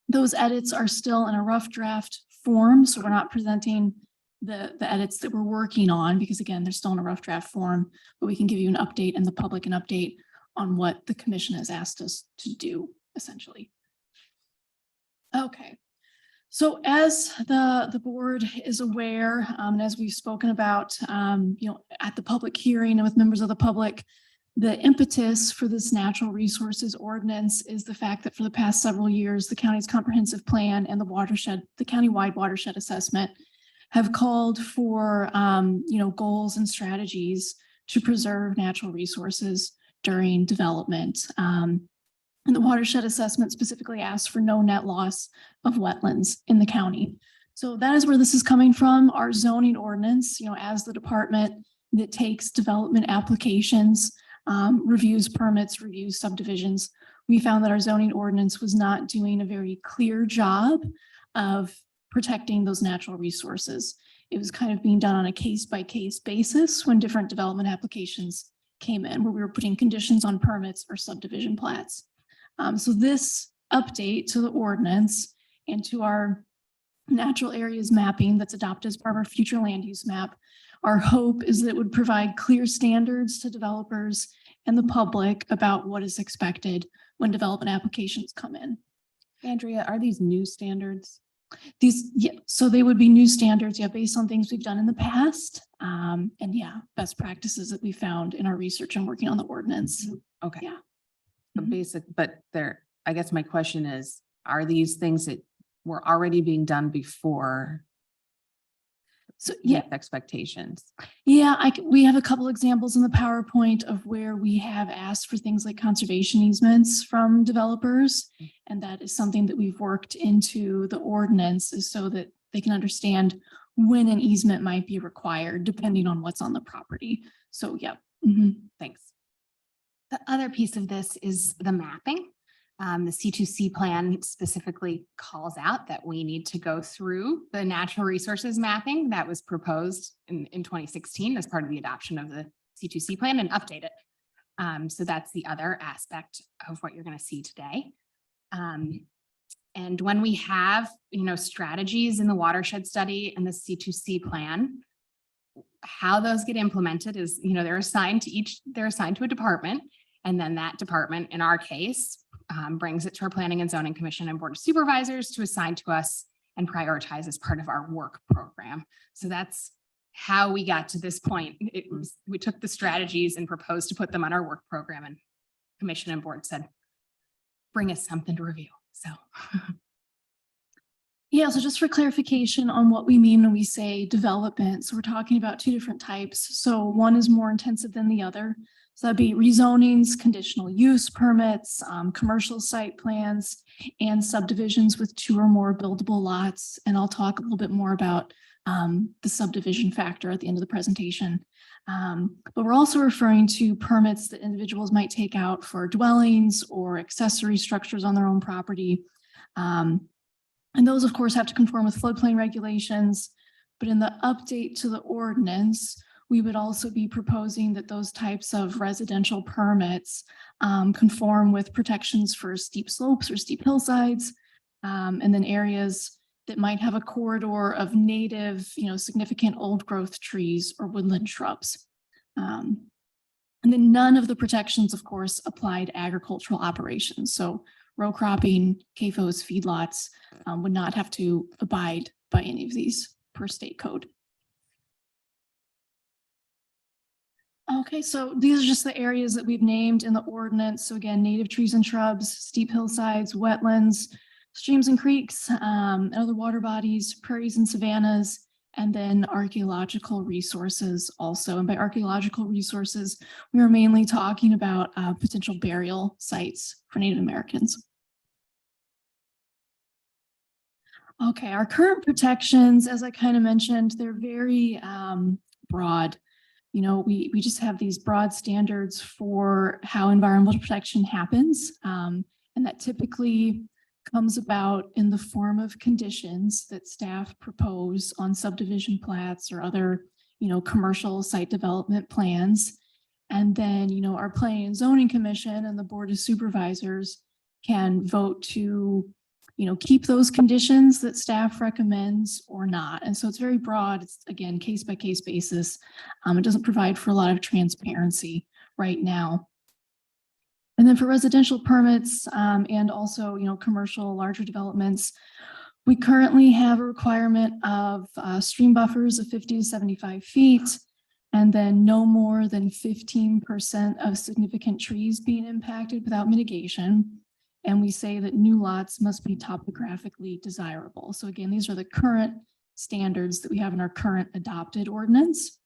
Those edits are still in a rough draft form, so we're not presenting the edits that we're working on, because again, they're still in a rough draft form, but we can give you an update and the public an update on what the commission has asked us to do, essentially. Okay, so as the board is aware, and as we've spoken about, at the public hearing and with members of the public, the impetus for this natural resources ordinance is the fact that for the past several years, the county's comprehensive plan and the countywide watershed assessment have called for, goals and strategies to preserve natural resources during development. And the watershed assessment specifically asks for no net loss of wetlands in the county. So that is where this is coming from. Our zoning ordinance, as the department that takes development applications, reviews permits, reviews subdivisions, we found that our zoning ordinance was not doing a very clear job of protecting those natural resources. It was kind of being done on a case-by-case basis when different development applications came in, where we were putting conditions on permits or subdivision plats. So this update to the ordinance and to our natural areas mapping that's adopted as part of our future land use map, our hope is that it would provide clear standards to developers and the public about what is expected when development applications come in. Andrea, are these new standards? So they would be new standards, based on things we've done in the past. And best practices that we found in our research and working on the ordinance. Okay. Yeah. But I guess my question is, are these things that were already being done before? So, with expectations? We have a couple examples in the PowerPoint of where we have asked for things like conservation easements from developers. And that is something that we've worked into the ordinance is so that they can understand when an easement might be required, depending on what's on the property. So, Thanks. The other piece of this is the mapping. The C2C plan specifically calls out that we need to go through the natural resources mapping that was proposed in 2016 as part of the adoption of the C2C plan and update it. So that's the other aspect of what you're going to see today. And when we have, strategies in the watershed study and the C2C plan, how those get implemented is, they're assigned to a department, and then that department, in our case, brings it to our Planning and Zoning Commission and Board of Supervisors to assign to us and prioritize as part of our work program. So that's how we got to this point. We took the strategies and proposed to put them on our work program, and Commission and Board said, bring us something to review. So. So just for clarification on what we mean when we say development. So we're talking about two different types. So one is more intensive than the other. So that'd be rezonings, conditional use permits, commercial site plans, and subdivisions with 2 or more buildable lots. And I'll talk a little bit more about the subdivision factor at the end of the presentation. But we're also referring to permits that individuals might take out for dwellings or accessory structures on their own property. And those, of course, have to conform with floodplain regulations. But in the update to the ordinance, we would also be proposing that those types of residential permits conform with protections for steep slopes or steep hillsides, and then areas that might have a corridor of native, significant old growth trees or woodland shrubs. And then none of the protections, of course, apply to agricultural operations. So row cropping, CAFOs, feedlots would not have to abide by any of these per state code. Okay, so these are just the areas that we've named in the ordinance. So again, native trees and shrubs, steep hillsides, wetlands, streams and creeks, and other water bodies, prairies and savannas, and then archaeological resources also. And by archaeological resources, we are mainly talking about potential burial sites for Native Americans. Okay, our current protections, as I kind of mentioned, they're very broad. We just have these broad standards for how environmental protection happens. And that typically comes about in the form of conditions that staff propose on subdivision plats or other, commercial site development plans. And then, our Planning and Zoning Commission and the Board of Supervisors can vote to, keep those conditions that staff recommends or not. And so it's very broad. It's, again, case by case basis. It doesn't provide for a lot of transparency right now. And then for residential permits and also, commercial larger developments, we currently have a requirement of stream buffers of 50 to 75 feet, and then no more than 15% of significant trees being impacted without mitigation. And we say that new lots must be topographically desirable. So again, these are the current standards that we have in our current adopted ordinance.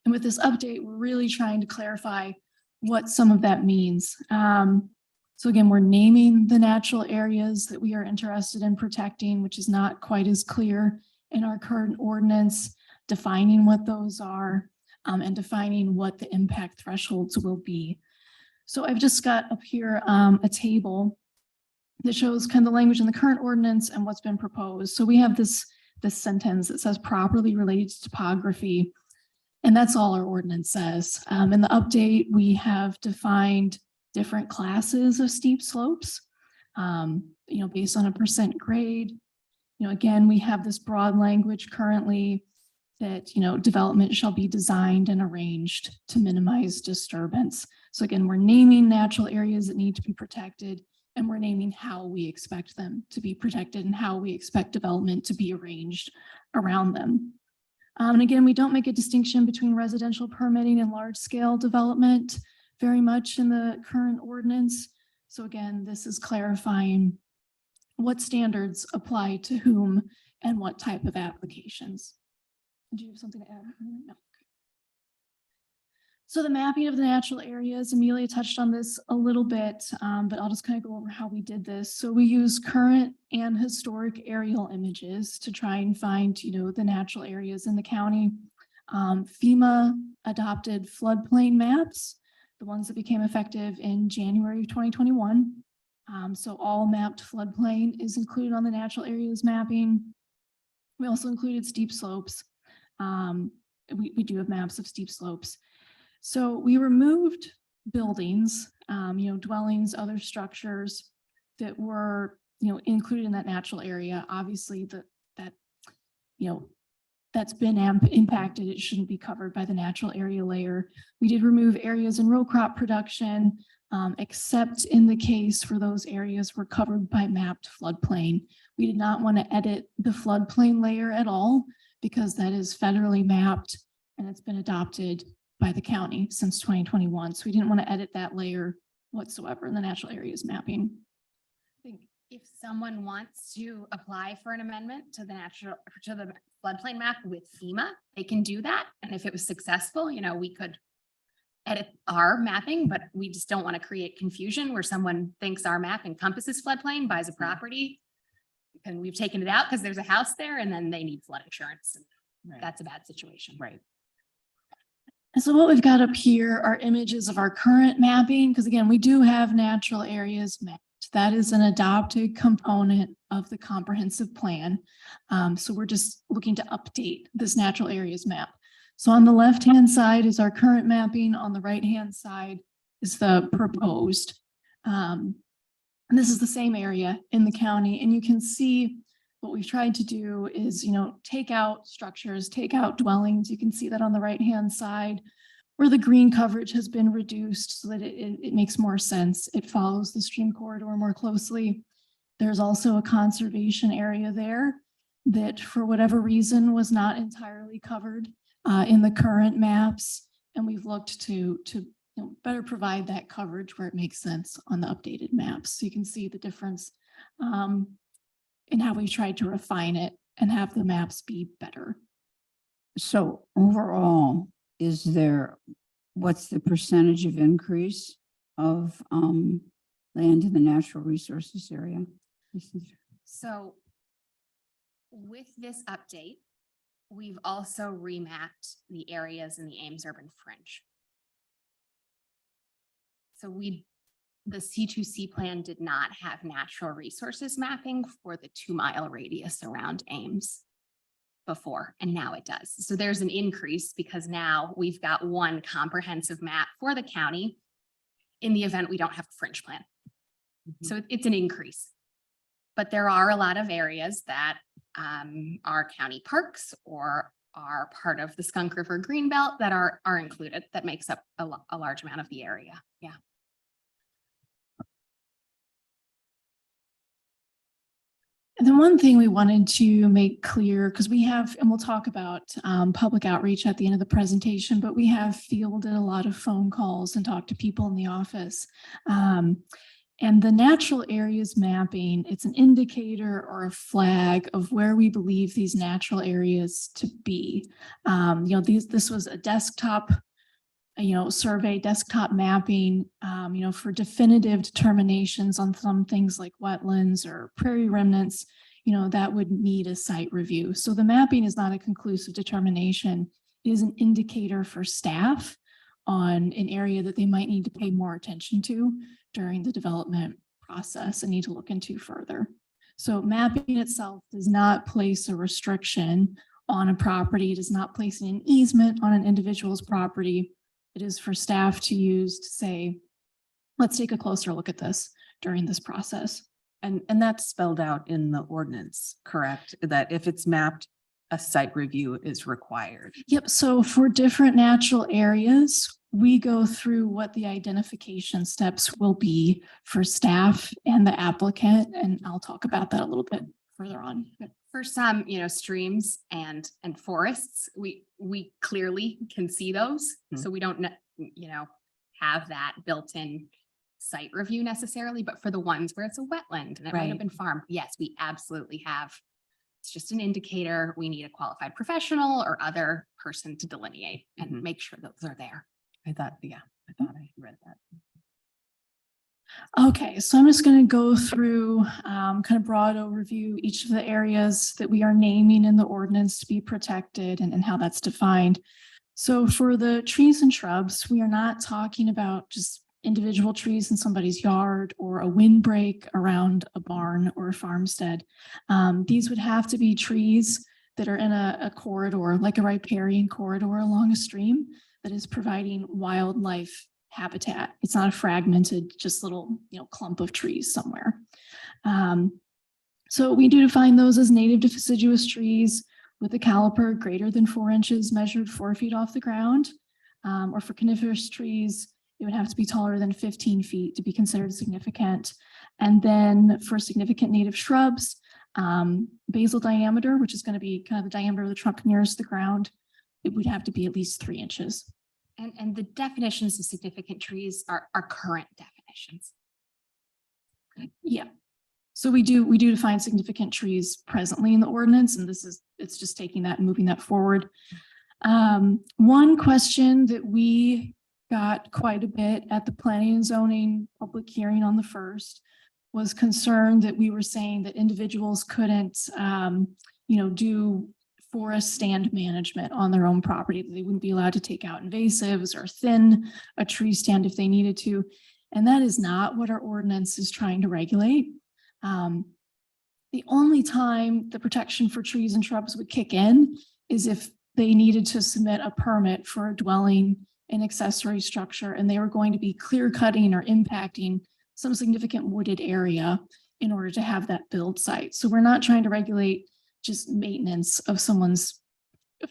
And with this update, we're really trying to clarify what some of that means. So again, we're naming the natural areas that we are interested in protecting, which is not quite as clear in our current ordinance, defining what those are, and defining what the impact thresholds will be. So I've just got up here a table that shows kind of the language in the current ordinance and what's been proposed. So we have this sentence that says properly related to topography, and that's all our ordinance says. In the update, we have defined different classes of steep slopes, based on a percent grade. Again, we have this broad language currently that, development shall be designed and arranged to minimize disturbance. So again, we're naming natural areas that need to be protected, and we're naming how we expect them to be protected and how we expect development to be arranged around them. And again, we don't make a distinction between residential permitting and large scale development very much in the current ordinance. So again, this is clarifying what standards apply to whom and what type of applications. Do you have something to add? No. So the mapping of the natural areas, Amelia touched on this a little bit, but I'll just kind of go over how we did this. So we use current and historic aerial images to try and find, the natural areas in the county. FEMA adopted floodplain maps, the ones that became effective in January of 2021. So all mapped floodplain is included on the natural areas mapping. We also included steep slopes. We do have maps of steep slopes. So we removed buildings, dwellings, other structures that were, included in that natural area. Obviously that's been impacted. It shouldn't be covered by the natural area layer. We did remove areas in row crop production, except in the case for those areas were covered by mapped floodplain. We did not want to edit the floodplain layer at all because that is federally mapped and it's been adopted by the county since 2021. So we didn't want to edit that layer whatsoever in the natural areas mapping. I think if someone wants to apply for an amendment to the floodplain map with FEMA, they can do that. And if it was successful, we could edit our mapping, but we just don't want to create confusion where someone thinks our map encompasses floodplain, buys a property, and we've taken it out because there's a house there and then they need flood insurance. Right. That's a bad situation. Right. And so what we've got up here are images of our current mapping, because again, we do have natural areas mapped. That is an adopted component of the comprehensive plan. So we're just looking to update this natural areas map. So on the left-hand side is our current mapping. On the right-hand side is the proposed. And this is the same area in the county. And you can see what we've tried to do is, take out structures, take out dwellings. You can see that on the right-hand side where the green coverage has been reduced so that it makes more sense. It follows the stream corridor more closely. There's also a conservation area there that for whatever reason was not entirely covered in the current maps. And we've looked to better provide that coverage where it makes sense on the updated maps. So you can see the difference in how we tried to refine it and have the maps be better. So overall, what's the percentage of increase of land in the natural resources area? So with this update, we've also remapped the areas in the Ames Urban Fringe. So the C2C plan did not have natural resources mapping for the 2-mile radius around Ames before, and now it does. So there's an increase because now we've got one comprehensive map for the county in the event we don't have a fringe plan. So it's an increase. But there are a lot of areas that are county parks or are part of the Skunk River Greenbelt that are included. That makes up a large amount of the area. Yeah. And then one thing we wanted to make clear, because we have, and we'll talk about public outreach at the end of the presentation, but we have fielded a lot of phone calls and talked to people in the office. And the natural areas mapping, it's an indicator or a flag of where we believe these natural areas to be. This was a desktop, survey, desktop mapping, for definitive determinations on some things like wetlands or prairie remnants, that would need a site review. So the mapping is not a conclusive determination. It is an indicator for staff on an area that they might need to pay more attention to during the development process and need to look into further. So mapping itself does not place a restriction on a property, does not place an easement on an individual's property. It is for staff to use to say, let's take a closer look at this during this process. And that's spelled out in the ordinance, correct? That if it's mapped, a site review is required. Yep, so for different natural areas, we go through what the identification steps will be for staff and the applicant, and I'll talk about that a little bit further on. For some, streams and forests, we clearly can see those. So we don't, have that built-in site review necessarily, but for the ones where it's a wetland and it might have Right. been farmed, yes, we absolutely have. It's just an indicator. We need a qualified professional or other person to delineate and Mhm. make sure those are there. I thought I read that. Okay, so I'm just going to go through kind of broad overview, each of the areas that we are naming in the ordinance to be protected and how that's defined. So for the trees and shrubs, we are not talking about just individual trees in somebody's yard or a windbreak around a barn or a farmstead. These would have to be trees that are in a corridor, like a riparian corridor along a stream that is providing wildlife habitat. It's not a fragmented, just little, clump of trees somewhere. So we do define those as native to deciduous trees with a caliper greater than 4 inches measured 4 feet off the ground. Or for coniferous trees, it would have to be taller than 15 feet to be considered significant. And then for significant native shrubs, basal diameter, which is going to be kind of the diameter of the trunk nearest the ground, it would have to be at least 3 inches. And the definitions of significant trees are current definitions. Yeah. So we do define significant trees presently in the ordinance, and it's just taking that and moving that forward. One question that we got quite a bit at the planning and zoning public hearing on the 1st was concerned that we were saying that individuals couldn't, do forest stand management on their own property, that they wouldn't be allowed to take out invasives or thin a tree stand if they needed to. And that is not what our ordinance is trying to regulate. The only time the protection for trees and shrubs would kick in is if they needed to submit a permit for a dwelling, an accessory structure, and they were going to be clear cutting or impacting some significant wooded area in order to have that build site. So we're not trying to regulate just maintenance of someone's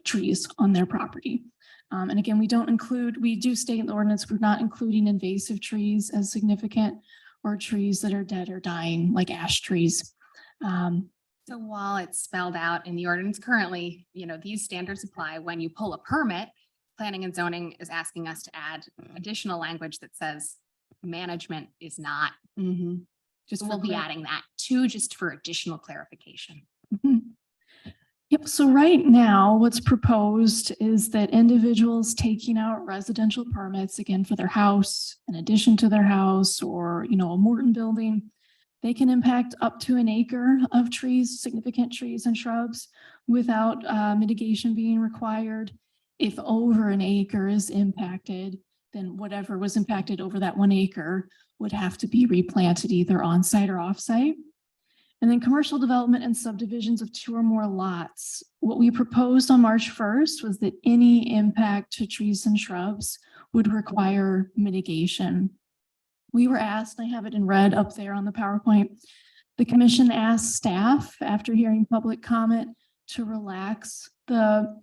trees on their property. And again, we do state in the ordinance, we're not including invasive trees as significant or trees that are dead or dying, like ash trees. So while it's spelled out in the ordinance currently, these standards apply when you pull a permit. Planning and zoning is asking us to add additional language that says management is not. Just We'll be adding that too, just for additional clarification. Yep, so right now, what's proposed is that individuals taking out residential permits, again, for their house, in addition to their house, or, a Morton building, they can impact up to 1 acre of trees, significant trees and shrubs, without mitigation being required. If over 1 acre is impacted, then whatever was impacted over that 1 acre would have to be replanted either on-site or off-site. And then commercial development and subdivisions of 2 or more lots. What we proposed on March 1st was that any impact to trees and shrubs would require mitigation. We were asked, I have it in red up there on the PowerPoint, the commission asked staff, after hearing public comment, to relax the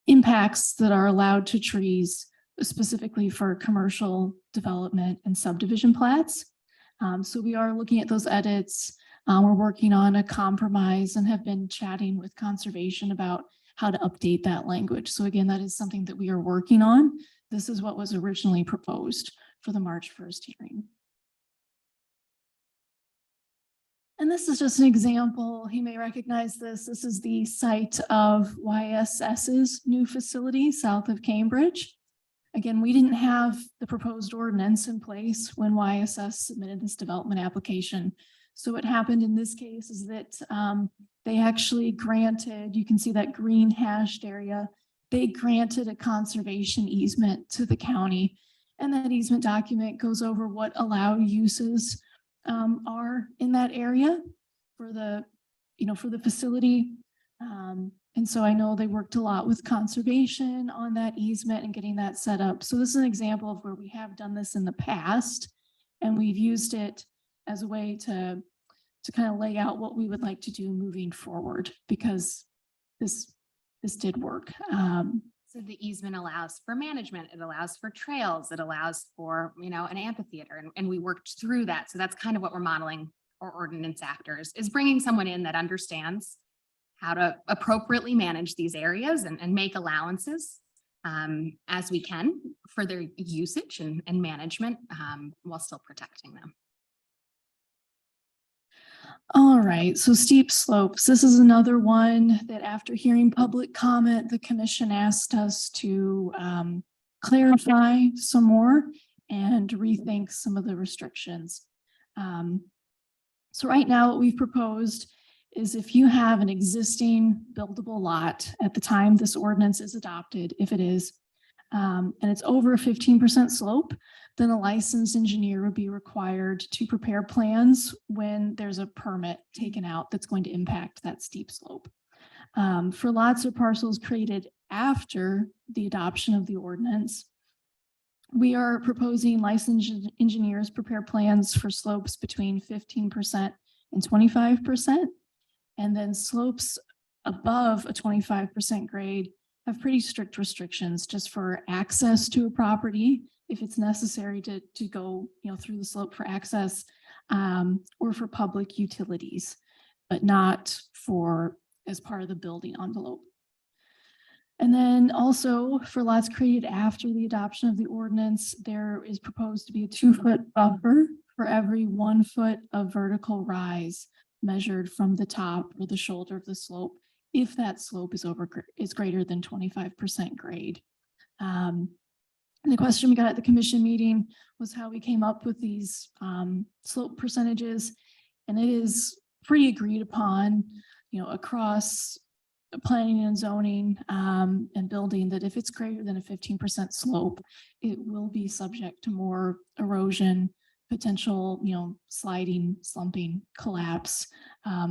impacts that are allowed to trees, specifically for commercial development and subdivision plats. So we are looking at those edits. We're working on a compromise and have been chatting with conservation about how to update that language. So again, that is something that we are working on. This is what was originally proposed for the March 1st hearing. And this is just an example. You may recognize this. This is the site of YSS's new facility south of Cambridge. Again, we didn't have the proposed ordinance in place when YSS submitted this development application. So what happened in this case is that they actually granted, you can see that green hashed area, they granted a conservation easement to the county. And that easement document goes over what allowed uses are in that area for the, for the facility. And so I know they worked a lot with conservation on that easement and getting that set up. So this is an example of where we have done this in the past, and we've used it as a way to kind of lay out what we would like to do moving forward, because this did work. So the easement allows for management, it allows for trails, it allows for, an amphitheater, and we worked through that. So that's kind of what we're modeling our ordinance actors, is bringing someone in that understands how to appropriately manage these areas and make allowances as we can for their usage and management while still protecting them. All right, so steep slopes. This is another one that after hearing public comment, the commission asked us to clarify some more and rethink some of the restrictions. So right now what we've proposed is if you have an existing buildable lot at the time this ordinance is adopted, if it is, and it's over a 15% slope, then a licensed engineer would be required to prepare plans when there's a permit taken out that's going to impact that steep slope. For lots or parcels created after the adoption of the ordinance, we are proposing licensed engineers prepare plans for slopes between 15% and 25%. And then slopes above a 25% grade have pretty strict restrictions just for access to a property, if it's necessary to go through the slope for access, or for public utilities, but not for as part of the building envelope. And then also for lots created after the adoption of the ordinance, there is proposed to be a 2-foot buffer for every 1 foot of vertical rise measured from the top or the shoulder of the slope, if that slope is greater than 25% grade. And the question we got at the commission meeting was how we came up with these slope percentages. And it is pretty agreed upon, across planning and zoning and building, that if it's greater than a 15% slope, it will be subject to more erosion, potential, sliding, slumping, collapse,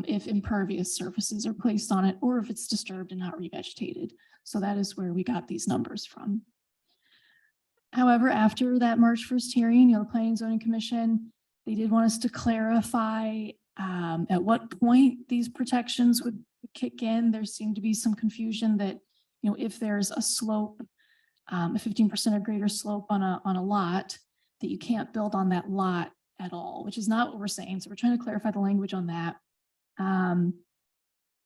if impervious surfaces are placed on it, or if it's disturbed and not revegetated. So that is where we got these numbers from. However, after that March 1st hearing, the Planning and Zoning Commission, they did want us to clarify at what point these protections would kick in. There seemed to be some confusion that, if there's a slope, a 15% or greater slope on a lot, that you can't build on that lot at all, which is not what we're saying. So we're trying to clarify the language on that. And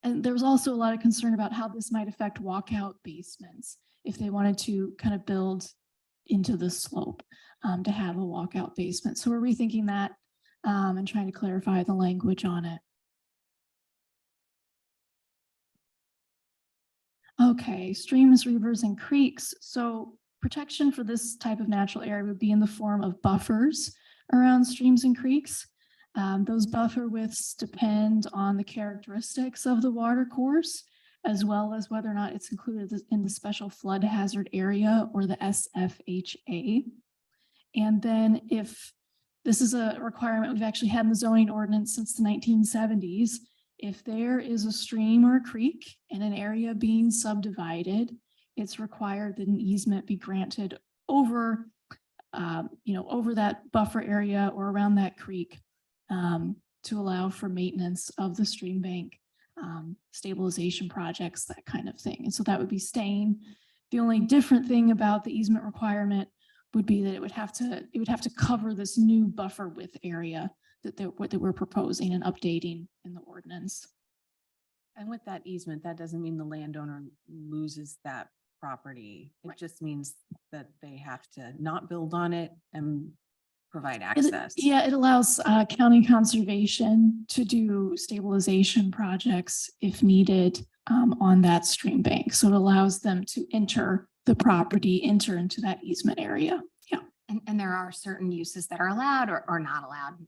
there was also a lot of concern about how this might affect walkout basements if they wanted to kind of build into the slope to have a walkout basement. So we're rethinking that and trying to clarify the language on it. Okay, streams, rivers, and creeks. So protection for this type of natural area would be in the form of buffers around streams and creeks. Those buffer widths depend on the characteristics of the water course, as well as whether or not it's included in the special flood hazard area or the SFHA. And then if this is a requirement we've actually had in the zoning ordinance since the 1970s, if there is a stream or a creek in an area being subdivided, it's required that an easement be granted over, over that buffer area or around that creek to allow for maintenance of the stream bank, stabilization projects, that kind of thing. And so that would be staying. The only different thing about the easement requirement would be that it would have to cover this new buffer width area that we're proposing and updating in the ordinance. And with that easement, that doesn't mean the landowner loses that property. It Right. just means that they have to not build on it and provide access. Yeah, it allows county conservation to do stabilization projects if needed on that stream bank. So it allows them to enter the property, enter into that easement area. Yeah. And there are certain uses that are allowed or not allowed,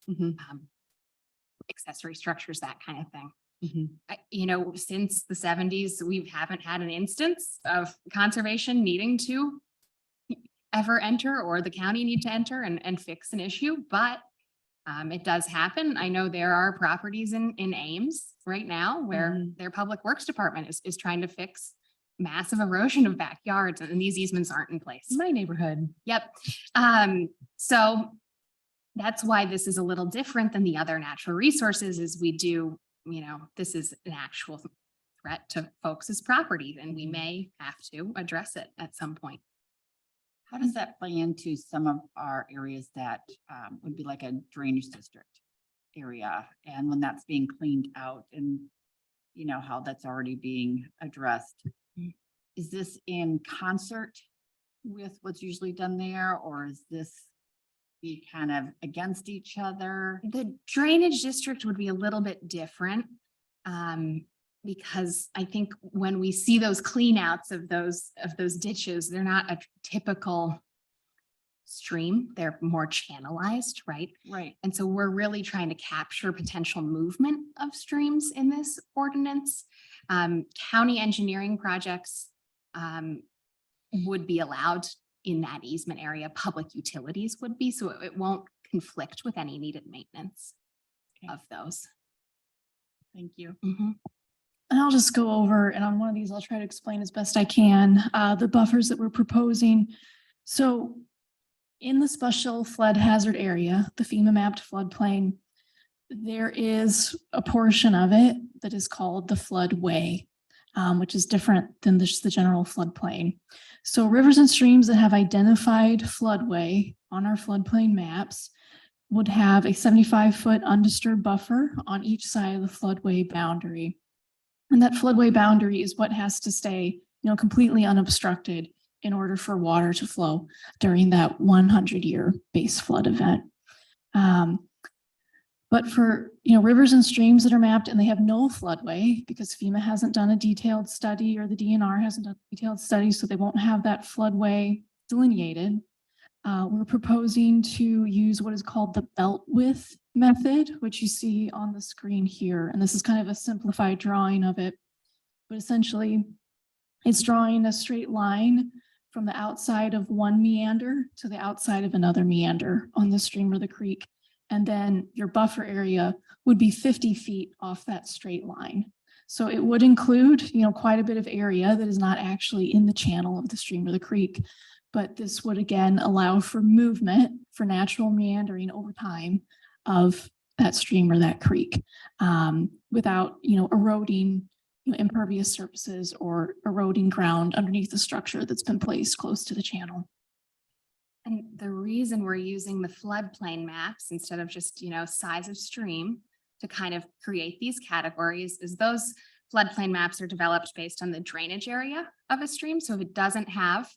Mhm, accessory structures, that kind of thing. mhm. Since the 70s, we haven't had an instance of conservation needing to ever enter or the county need to enter and fix an issue, but it does happen. I know there are properties in Ames right now where their public works department is trying to fix massive erosion of backyards and these easements aren't in place. My neighborhood. Yep. So that's why this is a little different than the other natural resources is we do, this is an actual threat to folks' property and we may have to address it at some point. How does that play into some of our areas that would be like a drainage district area? And when that's being cleaned out and how that's already being addressed? Is this in concert with what's usually done there, or is this be kind of against each other? The drainage district would be a little bit different. Because I think when we see those clean outs of those ditches, they're not a typical stream. They're more channelized, right? Right. And so we're really trying to capture potential movement of streams in this ordinance. County engineering projects would be allowed in that easement area. Public utilities would be, so it won't conflict with any needed maintenance of those. Thank you. And I'll just go over, and on one of these, I'll try to explain as best I can, the buffers that we're proposing. So in the special flood hazard area, the FEMA mapped floodplain, there is a portion of it that is called the floodway, which is different than just the general floodplain. So rivers and streams that have identified floodway on our floodplain maps would have a 75-foot undisturbed buffer on each side of the floodway boundary. And that floodway boundary is what has to stay, completely unobstructed in order for water to flow during that 100-year base flood event. But for, rivers and streams that are mapped and they have no floodway because FEMA hasn't done a detailed study or the DNR hasn't done a detailed study, so they won't have that floodway delineated. We're proposing to use what is called the belt width method, which you see on the screen here. And this is kind of a simplified drawing of it, but essentially it's drawing a straight line from the outside of one meander to the outside of another meander on the stream or the creek. And then your buffer area would be 50 feet off that straight line. So it would include, quite a bit of area that is not actually in the channel of the stream or the creek. But this would again allow for movement for natural meandering over time of that stream or that creek without, eroding impervious surfaces or eroding ground underneath the structure that's been placed close to the channel. And the reason we're using the floodplain maps instead of just, size of stream to kind of create these categories is those floodplain maps are developed based on the drainage area of a stream. So if it doesn't have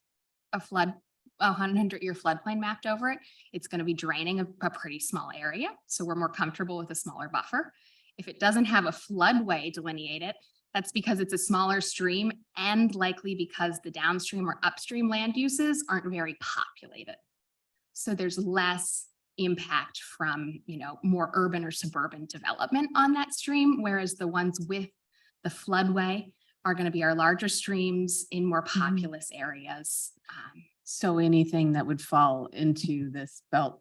a 100-year floodplain mapped over it, it's going to be draining a pretty small area. So we're more comfortable with a smaller buffer. If it doesn't have a floodway delineated, that's because it's a smaller stream and likely because the downstream or upstream land uses aren't very populated. So there's less impact from, more urban or suburban development on that stream, whereas the ones with the floodway are going to be our larger streams in more populous areas. So anything that would fall into this belt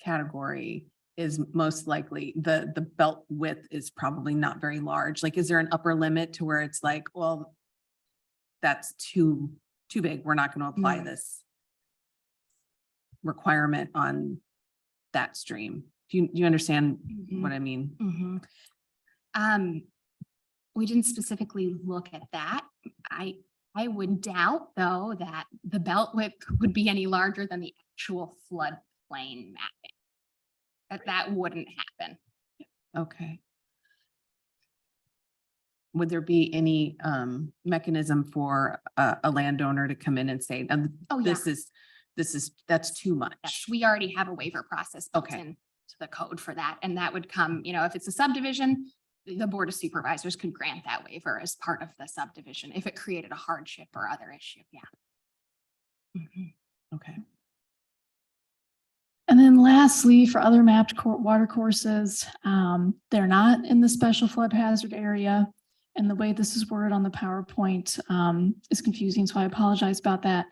category is most likely the belt width is probably not very large. Like, is there an upper limit to where it's like, well, that's too big. We're not going to apply this requirement on that stream. Do you understand what I mean? We didn't specifically look at that. I would doubt though that the belt width would be any larger than the actual floodplain mapping. That wouldn't happen. Okay. Would there be any mechanism for a landowner to come in and say, Oh, yeah. that's too Yes, much. we already have a waiver process built Okay. in to the code for that. And that would come, if it's a subdivision, the Board of Supervisors could grant that waiver as part of the subdivision if it created a hardship or other issue. Yeah. Mhm. Okay. And then lastly, for other mapped water courses, they're not in the special flood hazard area. And the way this is worded on the PowerPoint is confusing, so I apologize about that.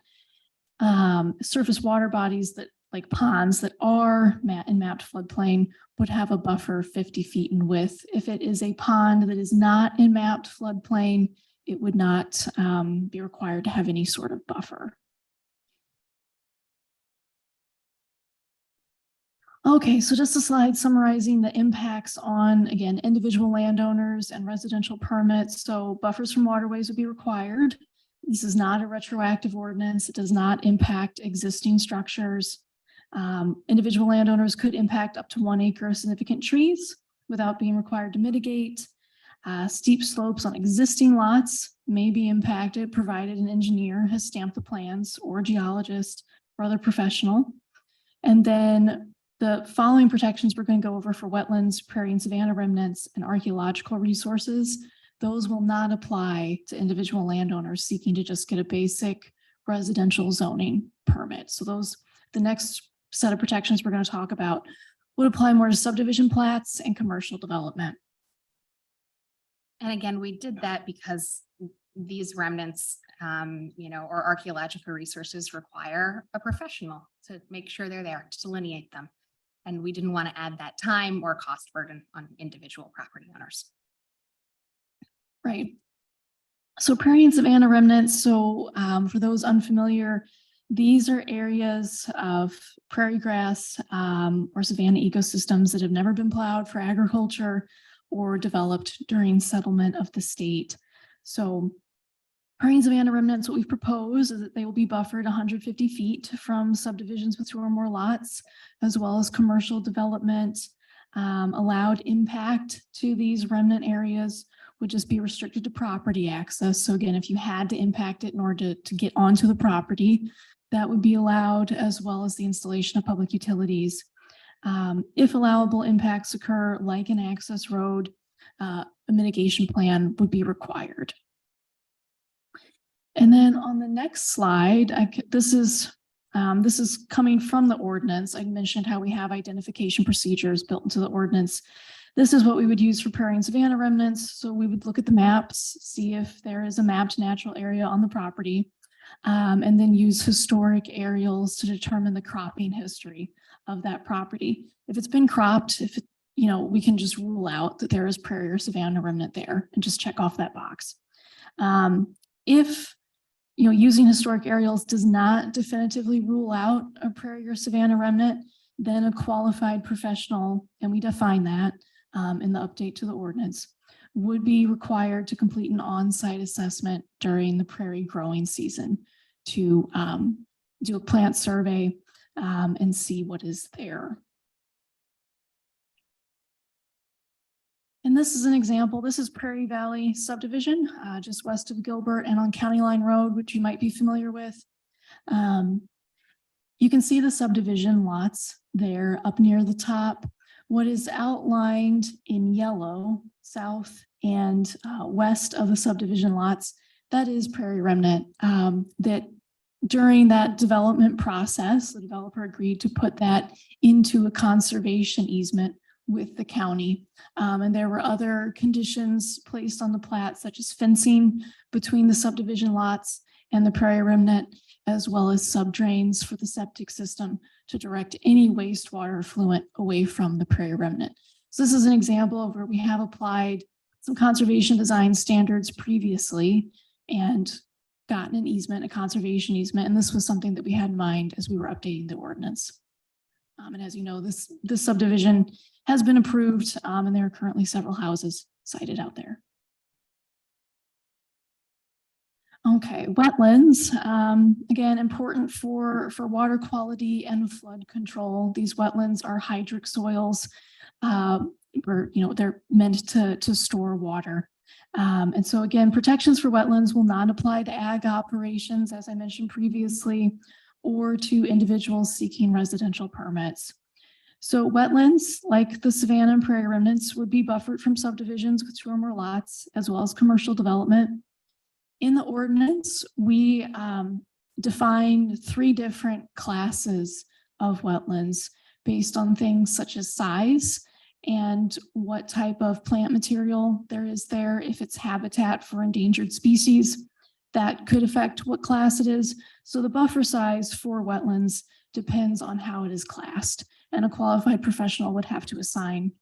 Surface water bodies that, like ponds that are in mapped floodplain, would have a buffer 50 feet in width. If it is a pond that is not in mapped floodplain, it would not be required to have any sort of buffer. Okay, so just a slide summarizing the impacts on, again, individual landowners and residential permits. So buffers from waterways would be required. This is not a retroactive ordinance. It does not impact existing structures. Individual landowners could impact up to 1 acre of significant trees without being required to mitigate. Steep slopes on existing lots may be impacted, provided an engineer has stamped the plans, or a geologist or other professional. And then the following protections we're going to go over for wetlands, prairie and savanna remnants, and archaeological resources. Those will not apply to individual landowners seeking to just get a basic residential zoning permit. So the next set of protections we're going to talk about would apply more to subdivision plats and commercial development. And again, we did that because these remnants, or archaeological resources require a professional to make sure they're there to delineate them. And we didn't want to add that time or cost burden on individual property owners. Right. So prairie and savanna remnants. So for those unfamiliar, these are areas of prairie grass or savanna ecosystems that have never been plowed for agriculture or developed during settlement of the state. So prairie and savanna remnants, what we've proposed is that they will be buffered 150 feet from subdivisions with 2 or more lots, as well as commercial development. Allowed impact to these remnant areas would just be restricted to property access. So again, if you had to impact it in order to get onto the property, that would be allowed, as well as the installation of public utilities. If allowable impacts occur, like an access road, a mitigation plan would be required. And then on the next slide, this is coming from the ordinance. I mentioned how we have identification procedures built into the ordinance. This is what we would use for prairie and savanna remnants. So we would look at the maps, see if there is a mapped natural area on the property, and then use historic aerials to determine the cropping history of that property. If it's been cropped, we can just rule out that there is prairie or savanna remnant there and just check off that box. If using historic aerials does not definitively rule out a prairie or savanna remnant, then a qualified professional, and we define that in the update to the ordinance, would be required to complete an on-site assessment during the prairie growing season to do a plant survey and see what is there. And this is an example. This is Prairie Valley subdivision, just west of Gilbert and on County Line Road, which you might be familiar with. You can see the subdivision lots there up near the top. What is outlined in yellow, south and west of the subdivision lots, that is prairie remnant. That during that development process, the developer agreed to put that into a conservation easement with the county. And there were other conditions placed on the plat, such as fencing between the subdivision lots and the prairie remnant, as well as subdrains for the septic system to direct any wastewater effluent away from the prairie remnant. So this is an example of where we have applied some conservation design standards previously and gotten an easement, a conservation easement. And this was something that we had in mind as we were updating the ordinance. And as you know, this subdivision has been approved, and there are currently several houses sited out there. Okay, wetlands, again, important for water quality and flood control. These wetlands are hydric soils, where they're meant to store water. And so again, protections for wetlands will not apply to ag operations, as I mentioned previously, or to individuals seeking residential permits. So wetlands, like the savanna and prairie remnants, would be buffered from subdivisions with 2 or more lots, as well as commercial development. In the ordinance, we define 3 different classes of wetlands based on things such as size and what type of plant material there is there. If it's habitat for endangered species, that could affect what class it is. So the buffer size for wetlands depends on how it is classed, and a qualified professional would have to assign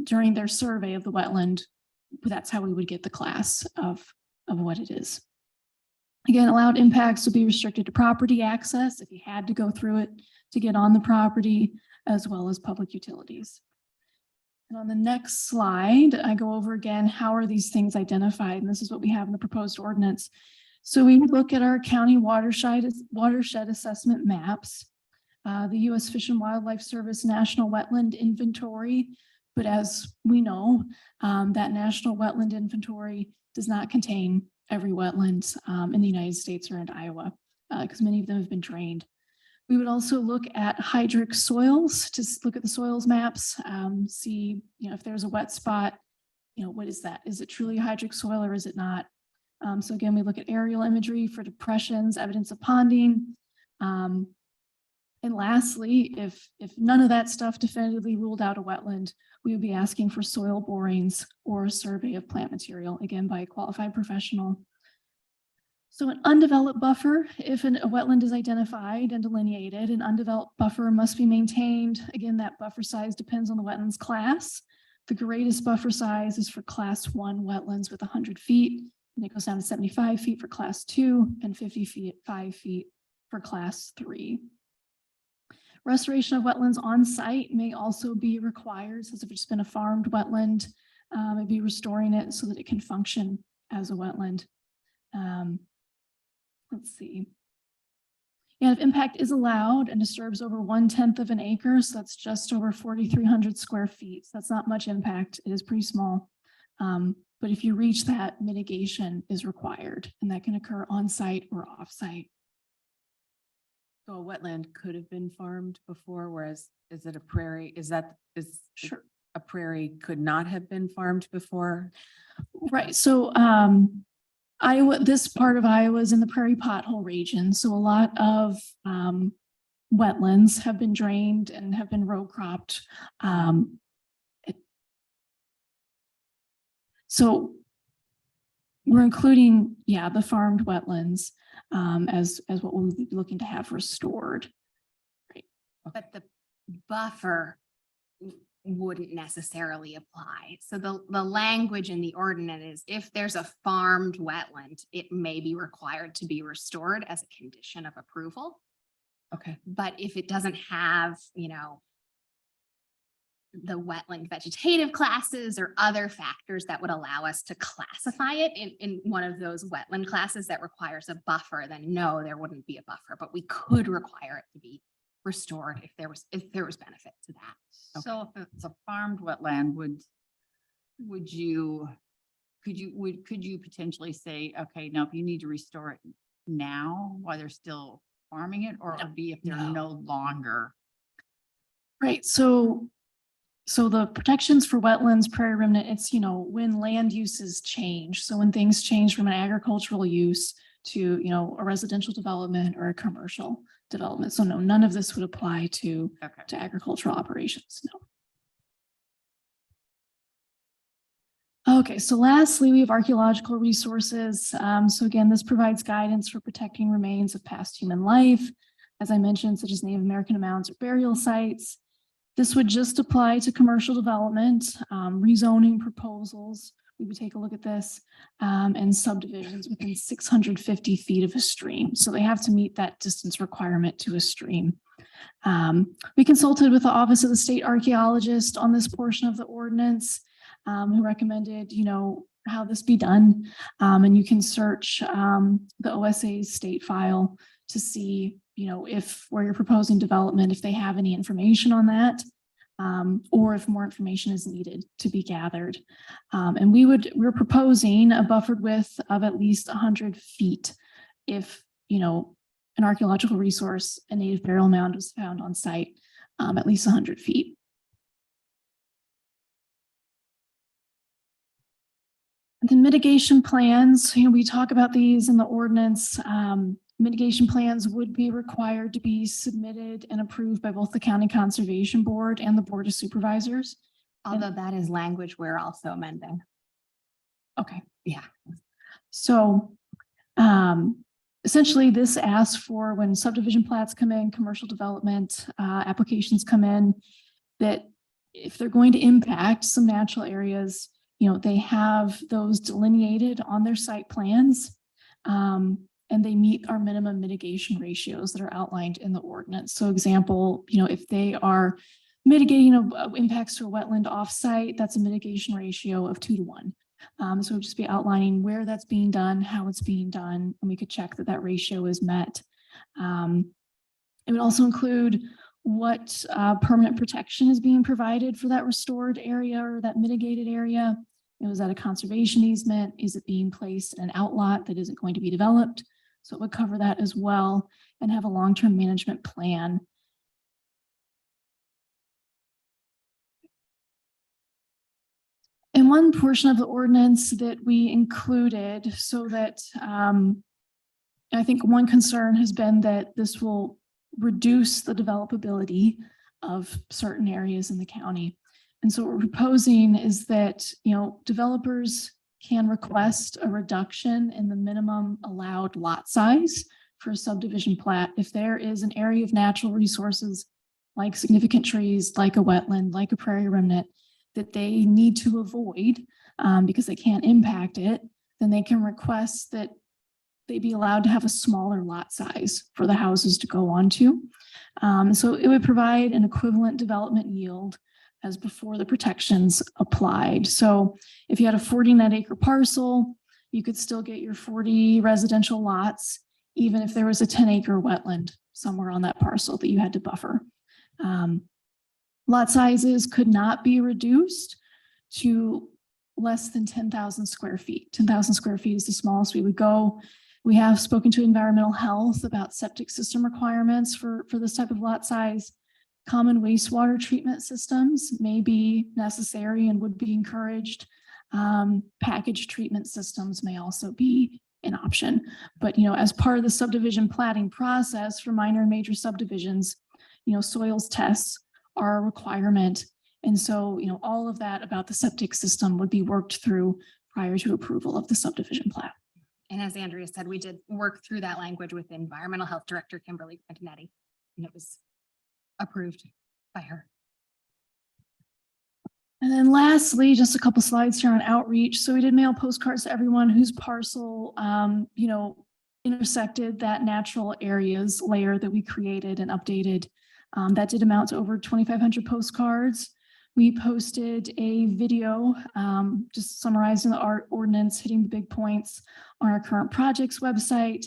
during their survey of the wetland. That's how we would get the class of what it is. Again, allowed impacts would be restricted to property access if you had to go through it to get on the property, as well as public utilities. And on the next slide, I go over again, how are these things identified? And this is what we have in the proposed ordinance. So we look at our county watershed assessment maps, the U.S. Fish and Wildlife Service National Wetland Inventory. But as we know, that National Wetland Inventory does not contain every wetland in the United States or in Iowa, because many of them have been drained. We would also look at hydric soils, to look at the soils maps, see, if there's a wet spot, what is that? Is it truly a hydric soil or is it not? So again, we look at aerial imagery for depressions, evidence of ponding. And lastly, if none of that stuff definitively ruled out a wetland, we would be asking for soil borings or a survey of plant material, again, by a qualified professional. So an undeveloped buffer, if a wetland is identified and delineated, an undeveloped buffer must be maintained. Again, that buffer size depends on the wetlands class. The greatest buffer size is for class 1 wetlands with 100 feet, and it goes down to 75 feet for class 2 and 55 feet for class 3. Restoration of wetlands on site may also be required. So if it's been a farmed wetland, it'd be restoring it so that it can function as a wetland. Let's see. And if impact is allowed and disturbs over 1/10 of an acre, so that's just over 4,300 square feet. So that's not much impact. It is pretty small. But if you reach that, mitigation is required, and that can occur on site or off site. So a wetland could have been farmed before, whereas is it a prairie? Sure. A prairie could not have been farmed before? Right. So Iowa, this part of Iowa is in the prairie pothole region. So a lot of wetlands have been drained and have been row cropped. So we're including, the farmed wetlands as what we'll be looking to have restored. Right. But the buffer wouldn't necessarily apply. So the language in the ordinance is if there's a farmed wetland, it may be required to be restored as a condition of approval. Okay. But if it doesn't have, the wetland vegetative classes or other factors that would allow us to classify it in one of those wetland classes that requires a buffer, then no, there wouldn't be a buffer, but we could require it to be restored if there was benefit to that. So if it's a farmed wetland, could you potentially say, okay, now if you need to restore it now while they're still farming it, or it would be if they're no longer? Right. So the protections for wetlands, prairie remnant, it's, when land uses change. So when things change from an agricultural use to, a residential development or a commercial development. So no, none of this would apply to agricultural operations. No. Okay, so lastly, we have archaeological resources. So again, this provides guidance for protecting remains of past human life, as I mentioned, such as Native American mounds or burial sites. This would just apply to commercial development, rezoning proposals. We would take a look at this, and subdivisions within 650 feet of a stream. So they have to meet that distance requirement to a stream. We consulted with the Office of the State Archaeologist on this portion of the ordinance, who recommended, how this be done. And you can search the OSA's state file to see, if where you're proposing development, if they have any information on that, or if more information is needed to be gathered. And we're proposing a buffered width of at least 100 feet if, an archaeological resource, a native burial mound was found on site, at least 100 feet. And then mitigation plans, we talk about these in the ordinance. Mitigation plans would be required to be submitted and approved by both the County Conservation Board and the Board of Supervisors. Although that is language we're also amending. Okay. Yeah. So essentially this asks for when subdivision plats come in, commercial development applications come in, that if they're going to impact some natural areas, they have those delineated on their site plans. And they meet our minimum mitigation ratios that are outlined in the ordinance. So example, if they are mitigating impacts to a wetland offsite, that's a mitigation ratio of 2 to 1. So just be outlining where that's being done, how it's being done, and we could check that that ratio is met. It would also include what permanent protection is being provided for that restored area or that mitigated area. Is that a conservation easement? Is it being placed in an outlot that isn't going to be developed? So it would cover that as well and have a long-term management plan. And one portion of the ordinance that we included so that I think one concern has been that this will reduce the developability of certain areas in the county. And so what we're proposing is that, developers can request a reduction in the minimum allowed lot size for a subdivision plat if there is an area of natural resources like significant trees, like a wetland, like a prairie remnant that they need to avoid because they can't impact it, then they can request that they be allowed to have a smaller lot size for the houses to go onto. So it would provide an equivalent development yield as before the protections applied. So if you had a 40 net acre parcel, you could still get your 40 residential lots, even if there was a 10 acre wetland somewhere on that parcel that you had to buffer. Lot sizes could not be reduced to less than 10,000 square feet. 10,000 square feet is the smallest we would go. We have spoken to environmental health about septic system requirements for this type of lot size. Common wastewater treatment systems may be necessary and would be encouraged. Packaged treatment systems may also be an option. But, as part of the subdivision platting process for minor and major subdivisions, soils tests are a requirement. And so, all of that about the septic system would be worked through prior to approval of the subdivision plat. And as Andrea said, we did work through that language with Environmental Health Director Kimberly Quintinetti, and it was approved by her. And then lastly, just a couple slides here on outreach. So we did mail postcards to everyone whose parcel, intersected that natural areas layer that we created and updated. That did amount to over 2,500 postcards. We posted a video just summarizing the ordinance, hitting the big points on our current projects website.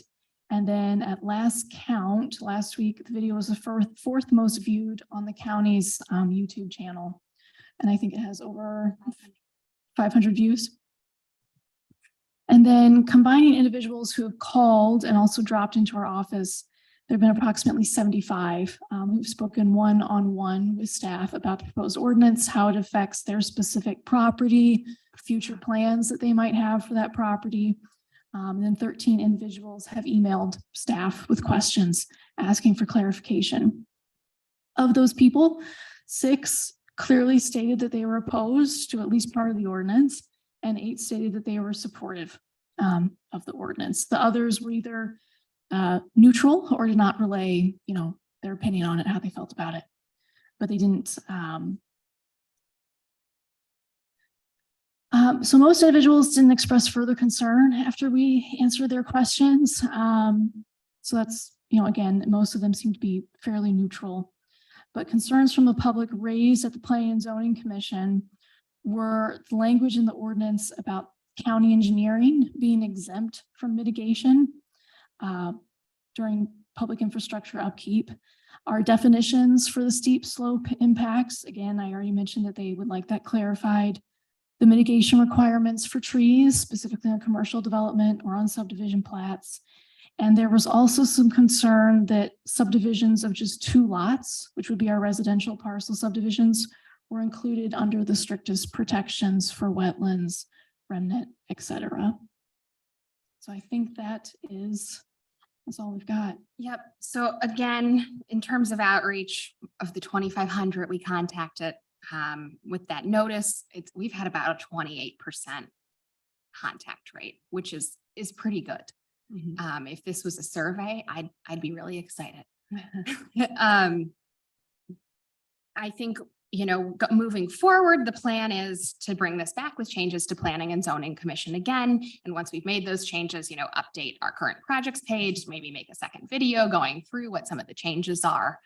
And then at last count, last week, the video was the fourth most viewed on the county's YouTube channel. And I think it has over 500 views. And then combining individuals who have called and also dropped into our office, there have been approximately 75 who've spoken one-on-one with staff about the proposed ordinance, how it affects their specific property, future plans that they might have for that property. And then 13 individuals have emailed staff with questions asking for clarification. Of those people, 6 clearly stated that they were opposed to at least part of the ordinance, and 8 stated that they were supportive of the ordinance. The others were either neutral or did not relay, their opinion on it, how they felt about it, but they didn't. So most individuals didn't express further concern after we answered their questions. So that's, again, most of them seem to be fairly neutral, but concerns from the public raised at the Planning and Zoning Commission were the language in the ordinance about county engineering being exempt from mitigation during public infrastructure upkeep. Our definitions for the steep slope impacts, again, I already mentioned that they would like that clarified. The mitigation requirements for trees, specifically on commercial development or on subdivision plats, And there was also some concern that subdivisions of just 2 lots, which would be our residential parcel subdivisions, were included under the strictest protections for wetlands, remnant, et cetera. So I think that's all we've got. Yep. So again, in terms of outreach of the 2,500 we contacted, with that notice, we've had about a 28% contact rate, which is pretty good. If this was a survey, I'd be really excited. I think, moving forward, the plan is to bring this back with changes to Planning and Zoning Commission again. And once we've made those changes, update our current projects page, maybe make a second video going through what some of the changes are,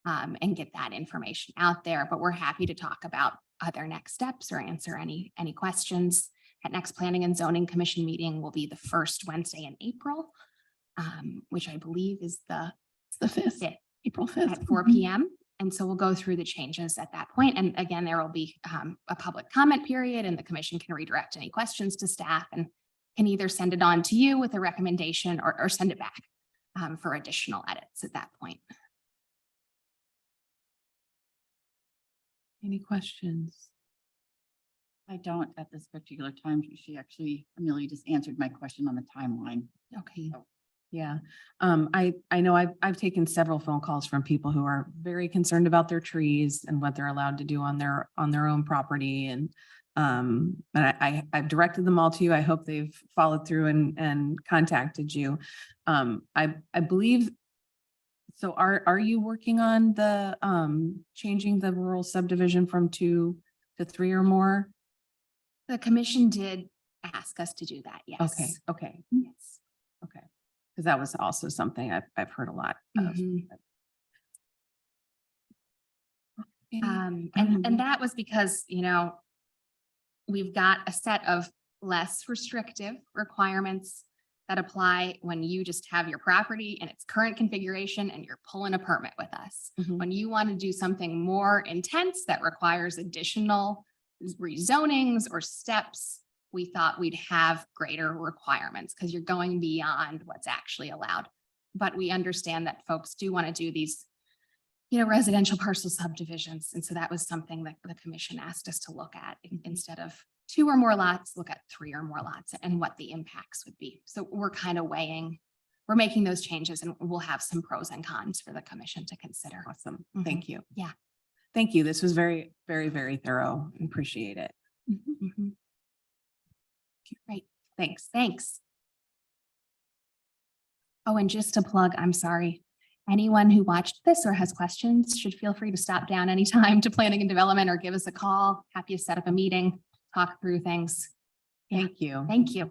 and get that information out there. But we're happy to talk about other next steps or answer any questions. At next Planning and Zoning Commission meeting will be the first Wednesday in April, which I believe is the 5th, April 5th. at 4 p.m. And so we'll go through the changes at that point. And again, there will be a public comment period, and the commission can redirect any questions to staff and can either send it on to you with a recommendation or send it back for additional edits at that point. Any questions? I don't at this particular time. Amelia just answered my question on the timeline. Okay. Yeah. I know I've taken several phone calls from people who are very concerned about their trees and what they're allowed to do on their own property. And I've directed them all to you. I hope they've followed through and contacted you. I believe. So are you working on the changing the rural subdivision from 2 to 3 or more? The commission did ask us to do that. Yes. Okay. Yes. Okay. Because that was also something I've heard a lot of. And that was because, we've got a set of less restrictive requirements that apply when you just have your property in its current configuration and you're pulling a permit with us. When you want to do something more intense that requires additional rezonings or steps, we thought we'd have greater requirements because you're going beyond what's actually allowed. But we understand that folks do want to do these, residential parcel subdivisions. And so that was something that the commission asked us to look at. Instead of 2 or more lots, look at 3 or more lots and what the impacts would be. So we're kind of we're making those changes, and we'll have some pros and cons for the commission to consider. Awesome. Thank you. Yeah. Thank you. This was very, very, very thorough. Appreciate it. Great. Thanks. Oh, and just to plug, I'm sorry. Anyone who watched this or has questions should feel free to stop down anytime to planning and development or give us a call. Happy to set up a meeting, talk through things. Thank you. Thank you.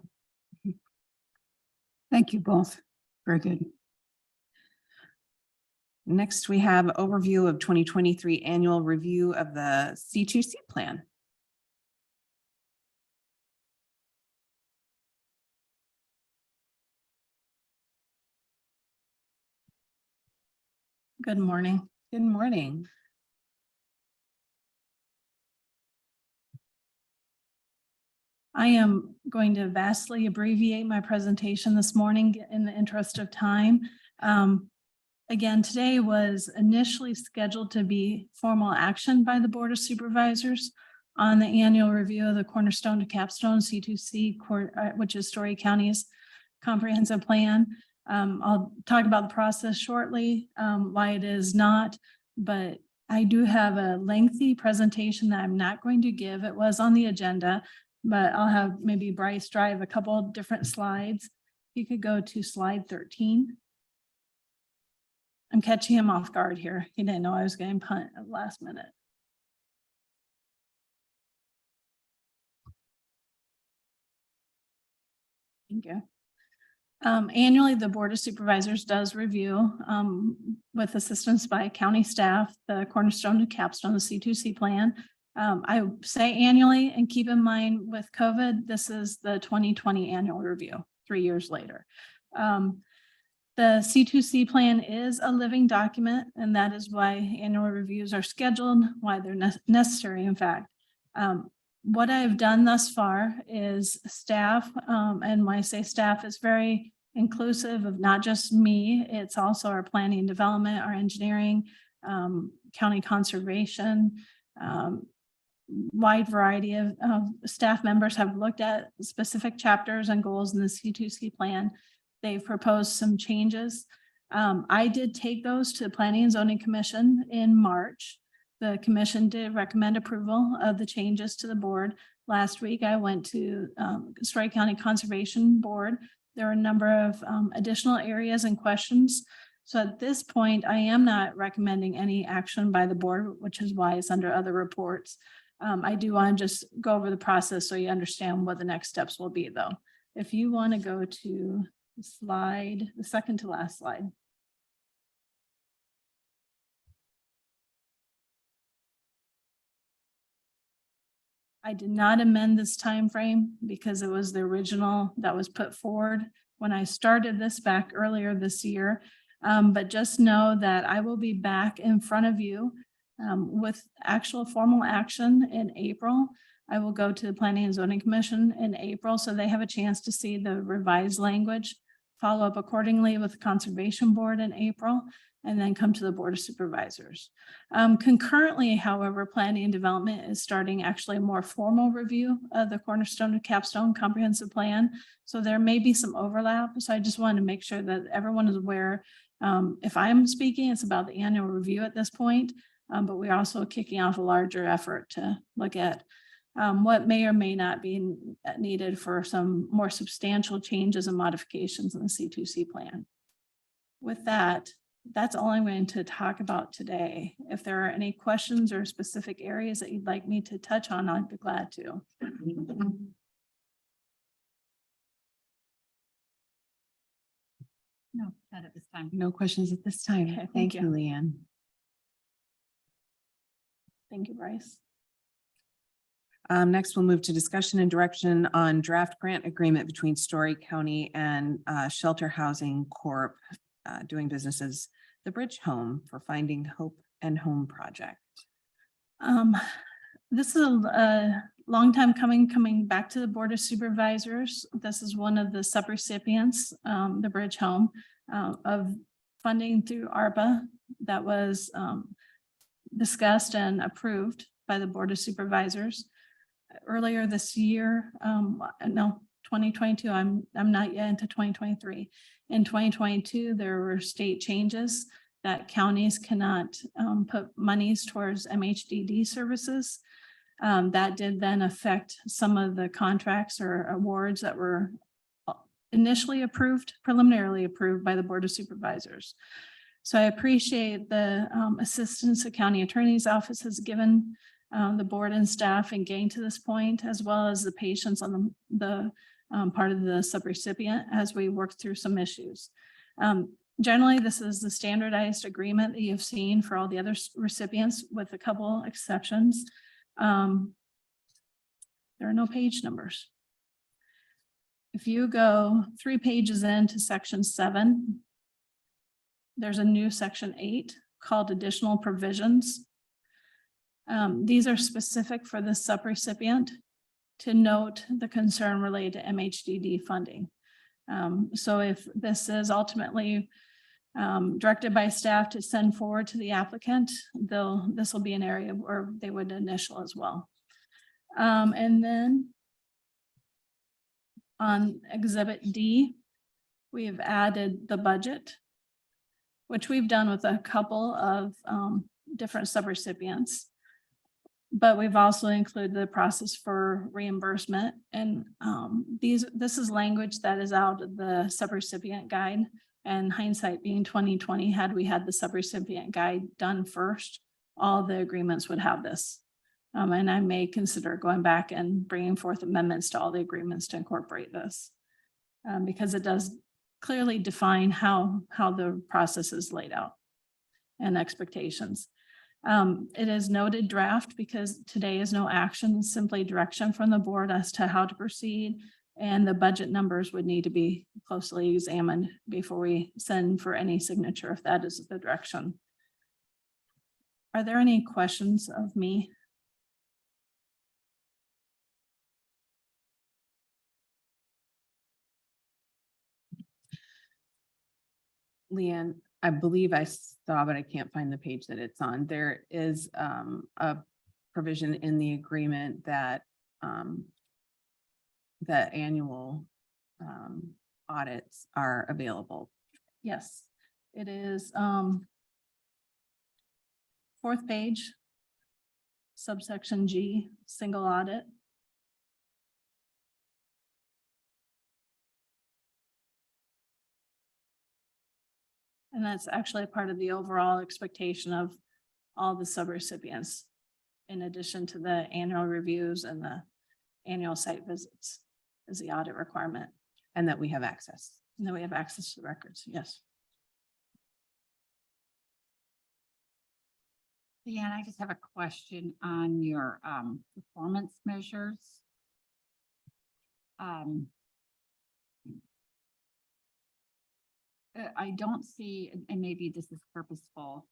Thank you both. Very good. Next, we have overview of 2023 annual review of the C2C plan. Good morning. Good morning. I am going to vastly abbreviate my presentation this morning in the interest of time. Again, today was initially scheduled to be formal action by the Board of Supervisors on the annual review of the Cornerstone to Capstone C2C, which is Story County's comprehensive plan. I'll talk about the process shortly, why it is not, but I do have a lengthy presentation that I'm not going to give. It was on the agenda, but I'll have maybe Bryce drive a couple of different slides. You could go to slide 13. I'm catching him off guard here. He didn't know I was getting punt at the last minute. Thank you. Annually, the Board of Supervisors does review with assistance by county staff, the Cornerstone to Capstone, the C2C plan. I say annually, and keep in mind with COVID, this is the 2020 annual review, 3 years later. The C2C plan is a living document, and that is why annual reviews are scheduled, why they're necessary, in fact. What I've done thus far is staff, and when I say staff, is very inclusive of not just me, it's also our planning and development, our engineering, county conservation, wide variety of staff members have looked at specific chapters and goals in the C2C plan. They've proposed some changes. I did take those to the Planning and Zoning Commission in March. The commission did recommend approval of the changes to the board. Last week, I went to Story County Conservation Board. There are a number of additional areas and questions. So at this point, I am not recommending any action by the board, which is why it's under other reports. I do want to just go over the process so you understand what the next steps will be, though. If you want to go to the slide, the second to last slide. I did not amend this time frame because it was the original that was put forward when I started this back earlier this year. But just know that I will be back in front of you with actual formal action in April. I will go to the Planning and Zoning Commission in April, so they have a chance to see the revised language, follow up accordingly with the Conservation Board in April, and then come to the Board of Supervisors. Concurrently, however, Planning and Development is starting actually a more formal review of the Cornerstone to Capstone Comprehensive Plan. So there may be some overlap. So I just wanted to make sure that everyone is aware. If I'm speaking, it's about the annual review at this point, but we're also kicking off a larger effort to look at what may or may not be needed for some more substantial changes and modifications in the C2C plan. With that, that's all I'm going to talk about today. If there are any questions or specific areas that you'd like me to touch on, I'd be glad to. No, not at this time. No questions at this time. Okay, Thank you, Leanne. Thank you, Bryce. Next, we'll move to discussion and direction on draft grant agreement between Story County and Shelter Housing Corp. Doing business as the Bridge Home for Finding Hope and Home Project. This is a long time coming back to the Board of Supervisors. This is one of the subrecipients, the Bridge Home, of funding through ARPA that was discussed and approved by the Board of Supervisors earlier this year. 2022. I'm not yet into 2023. In 2022, there were state changes that counties cannot put monies towards MHDD services. That did then affect some of the contracts or awards that were initially approved, preliminarily approved by the Board of Supervisors. So I appreciate the assistance the county attorney's office has given the board and staff in getting to this point, as well as the patience on the part of the subrecipient as we work through some issues. Generally, this is the standardized agreement that you've seen for all the other recipients with a couple exceptions. There are no page numbers. If you go 3 pages into section 7, there's a new section 8 called additional provisions. These are specific for the subrecipient to note the concern related to MHDD funding. So if this is ultimately directed by staff to send forward to the applicant, this will be an area where they would initial as well. And then on Exhibit D, we have added the budget, which we've done with a couple of different subrecipients. But we've also included the process for reimbursement. And this is language that is out of the subrecipient guide. And hindsight being 2020, had we had the subrecipient guide done first, all the agreements would have this. And I may consider going back and bringing forth amendments to all the agreements to incorporate this. Because it does clearly define how the process is laid out and expectations. It is noted draft because today is no action, simply direction from the board as to how to proceed. And the budget numbers would need to be closely examined before we send for any signature, if that is the direction. Are there any questions of me? Leanne, I believe I saw, but I can't find the page that it's on. There is a provision in the agreement that the annual audits are available. Yes, it is, fourth page, subsection G, single audit. And that's actually part of the overall expectation of all the subrecipients, in addition to the annual reviews and the annual site visits, is the audit requirement. And that we have access. And then we have access to the records, yes. Leanne, I just have a question on your performance measures. I don't see, and maybe this is purposeful,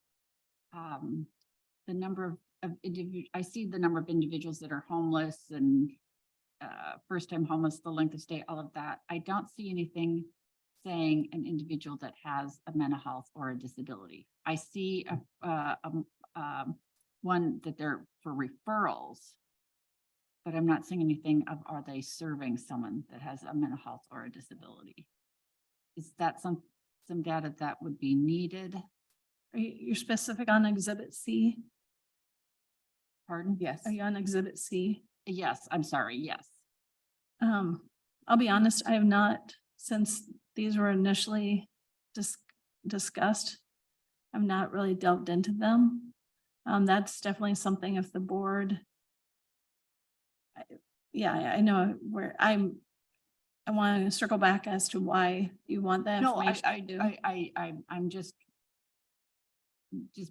the number of I see the number of individuals that are homeless and first-time homeless, the length of stay, all of that. I don't see anything saying an individual that has a mental health or a disability. I see one that they're for referrals, but I'm not seeing anything of, are they serving someone that has a mental health or a disability? Is that some data that would be needed? Are you're specific on exhibit C? Pardon? Yes. Are you on exhibit C? Yes, I'm sorry, yes. I'll be honest, I have not, since these were initially discussed, I've not really delved into them. That's definitely something if the board. Yeah, I know where I want to circle back as to why you want that No, information. I'm just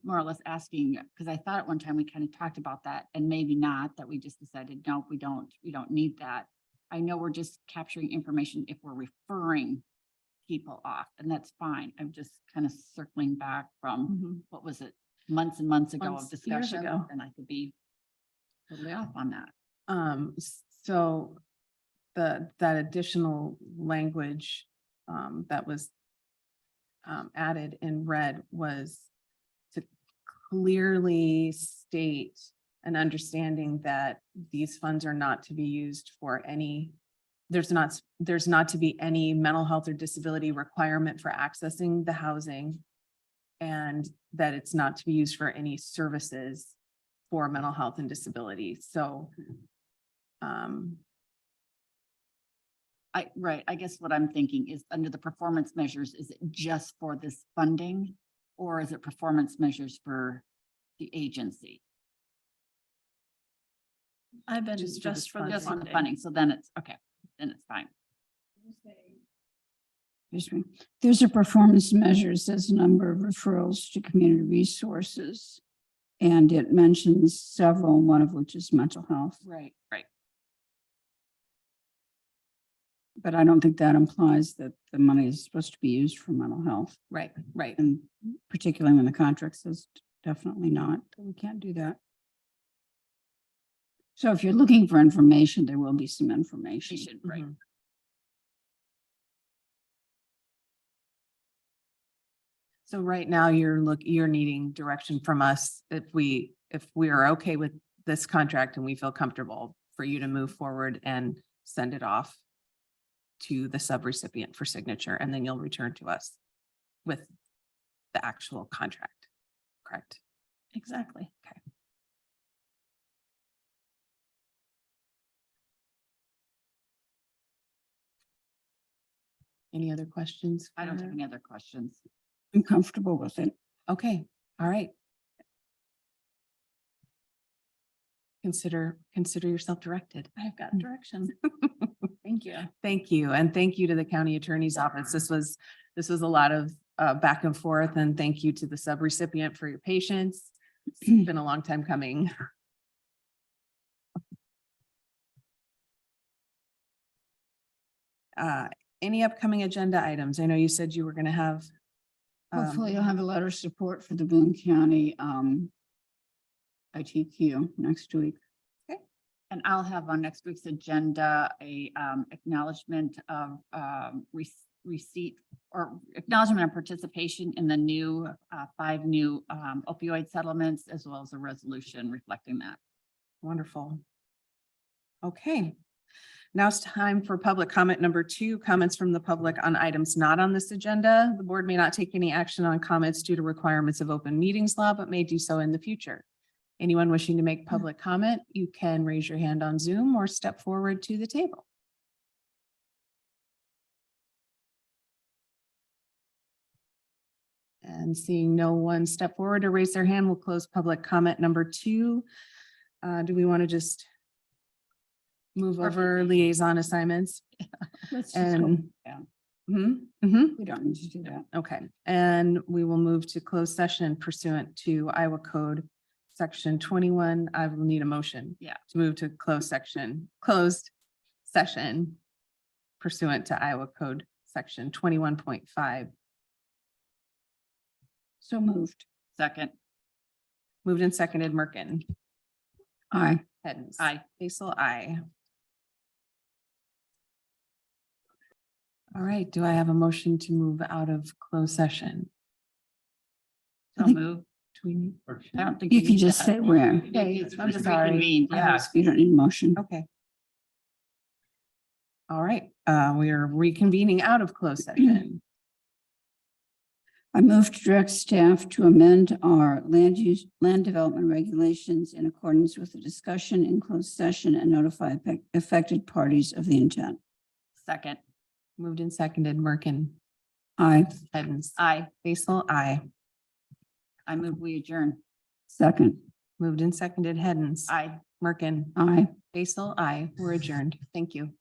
more or less asking, because I thought at one time we kind of talked about that, and maybe not, that we just decided, no, we don't need that. I know we're just capturing information if we're referring people off, and that's fine. I'm just kind of circling back from, Mhm. what was it, months and months ago of Months, years discussion, ago. and I could be totally off on that. So that additional language that was added in red was to clearly state an understanding that these funds are not to be used for any, there's not to be any mental health or disability requirement for accessing the housing, and that it's not to be used for any services for mental health and disability. So I guess what I'm thinking is, under the performance measures, is it just for this funding, or is it performance measures for the agency? I've been Just just for for the the Just for the funding. funding, so then it's, okay, then it's fine. There's a performance measures as a number of referrals to community resources. And it mentions several, one of which is mental health, Right. but I don't think that implies that the money is supposed to be used for mental health. right. And particularly when the contract says definitely not, we can't do that. So if you're looking for information, there will be some information. Right. Mhm. So right now you're needing direction from us if we are okay with this contract and we feel comfortable for you to move forward and send it off to the subrecipient for signature, and then you'll return to us with the actual contract, correct? Exactly. Okay. Any other questions? I don't for- have any other questions. I'm comfortable with it. Okay, all right. Consider yourself directed. I've got direction. Thank you. Thank you. And thank you to the county attorney's office. This was a lot of back and forth, and thank you to the subrecipient for your patience. It's been a long time coming. Any upcoming agenda items? I know you said you were going to have. Hopefully you'll have a letter of support for the Boone County ITQ next week. And I'll have on next week's agenda a acknowledgement of receipt or acknowledgement of participation in the new 5 new opioid settlements, as well as a resolution reflecting that. Wonderful. Okay. Now it's time for public comment number 2, comments from the public on items not on this agenda. The board may not take any action on comments due to requirements of open meetings law, but may do so in the future. Anyone wishing to make public comment, you can raise your hand on Zoom or step forward to the table. And seeing no one step forward or raise their hand, we'll close public comment number 2. Do we want to just move over liaison assignments? Let's just go And down. Mhm. We don't need to do that. Okay, and we will move to closed session pursuant to Iowa Code Section 21. I will need a motion. Yeah. To move to closed session pursuant to Iowa Code Section 21.5. So moved. Second. Moved and seconded, Merkin. Aye. Hens. Aye. Basil, aye. All right, do I have a motion to move out of closed session? I So think- move. Do we need? I don't think. You can need just that. say where. Okay, It's I'm sorry. reconvened, yeah. You don't need a motion. Okay. All right, we are reconvening out of closed session. I move to direct staff to amend our land development regulations in accordance with the discussion in closed session and notify affected parties of the intent. Second. Moved and seconded, Merkin. Aye. Hens. Aye. Basil, aye. I move we adjourn. Second. Moved and seconded, Hens. Aye. Merkin. Aye. Basil, aye. We're adjourned. Thank you.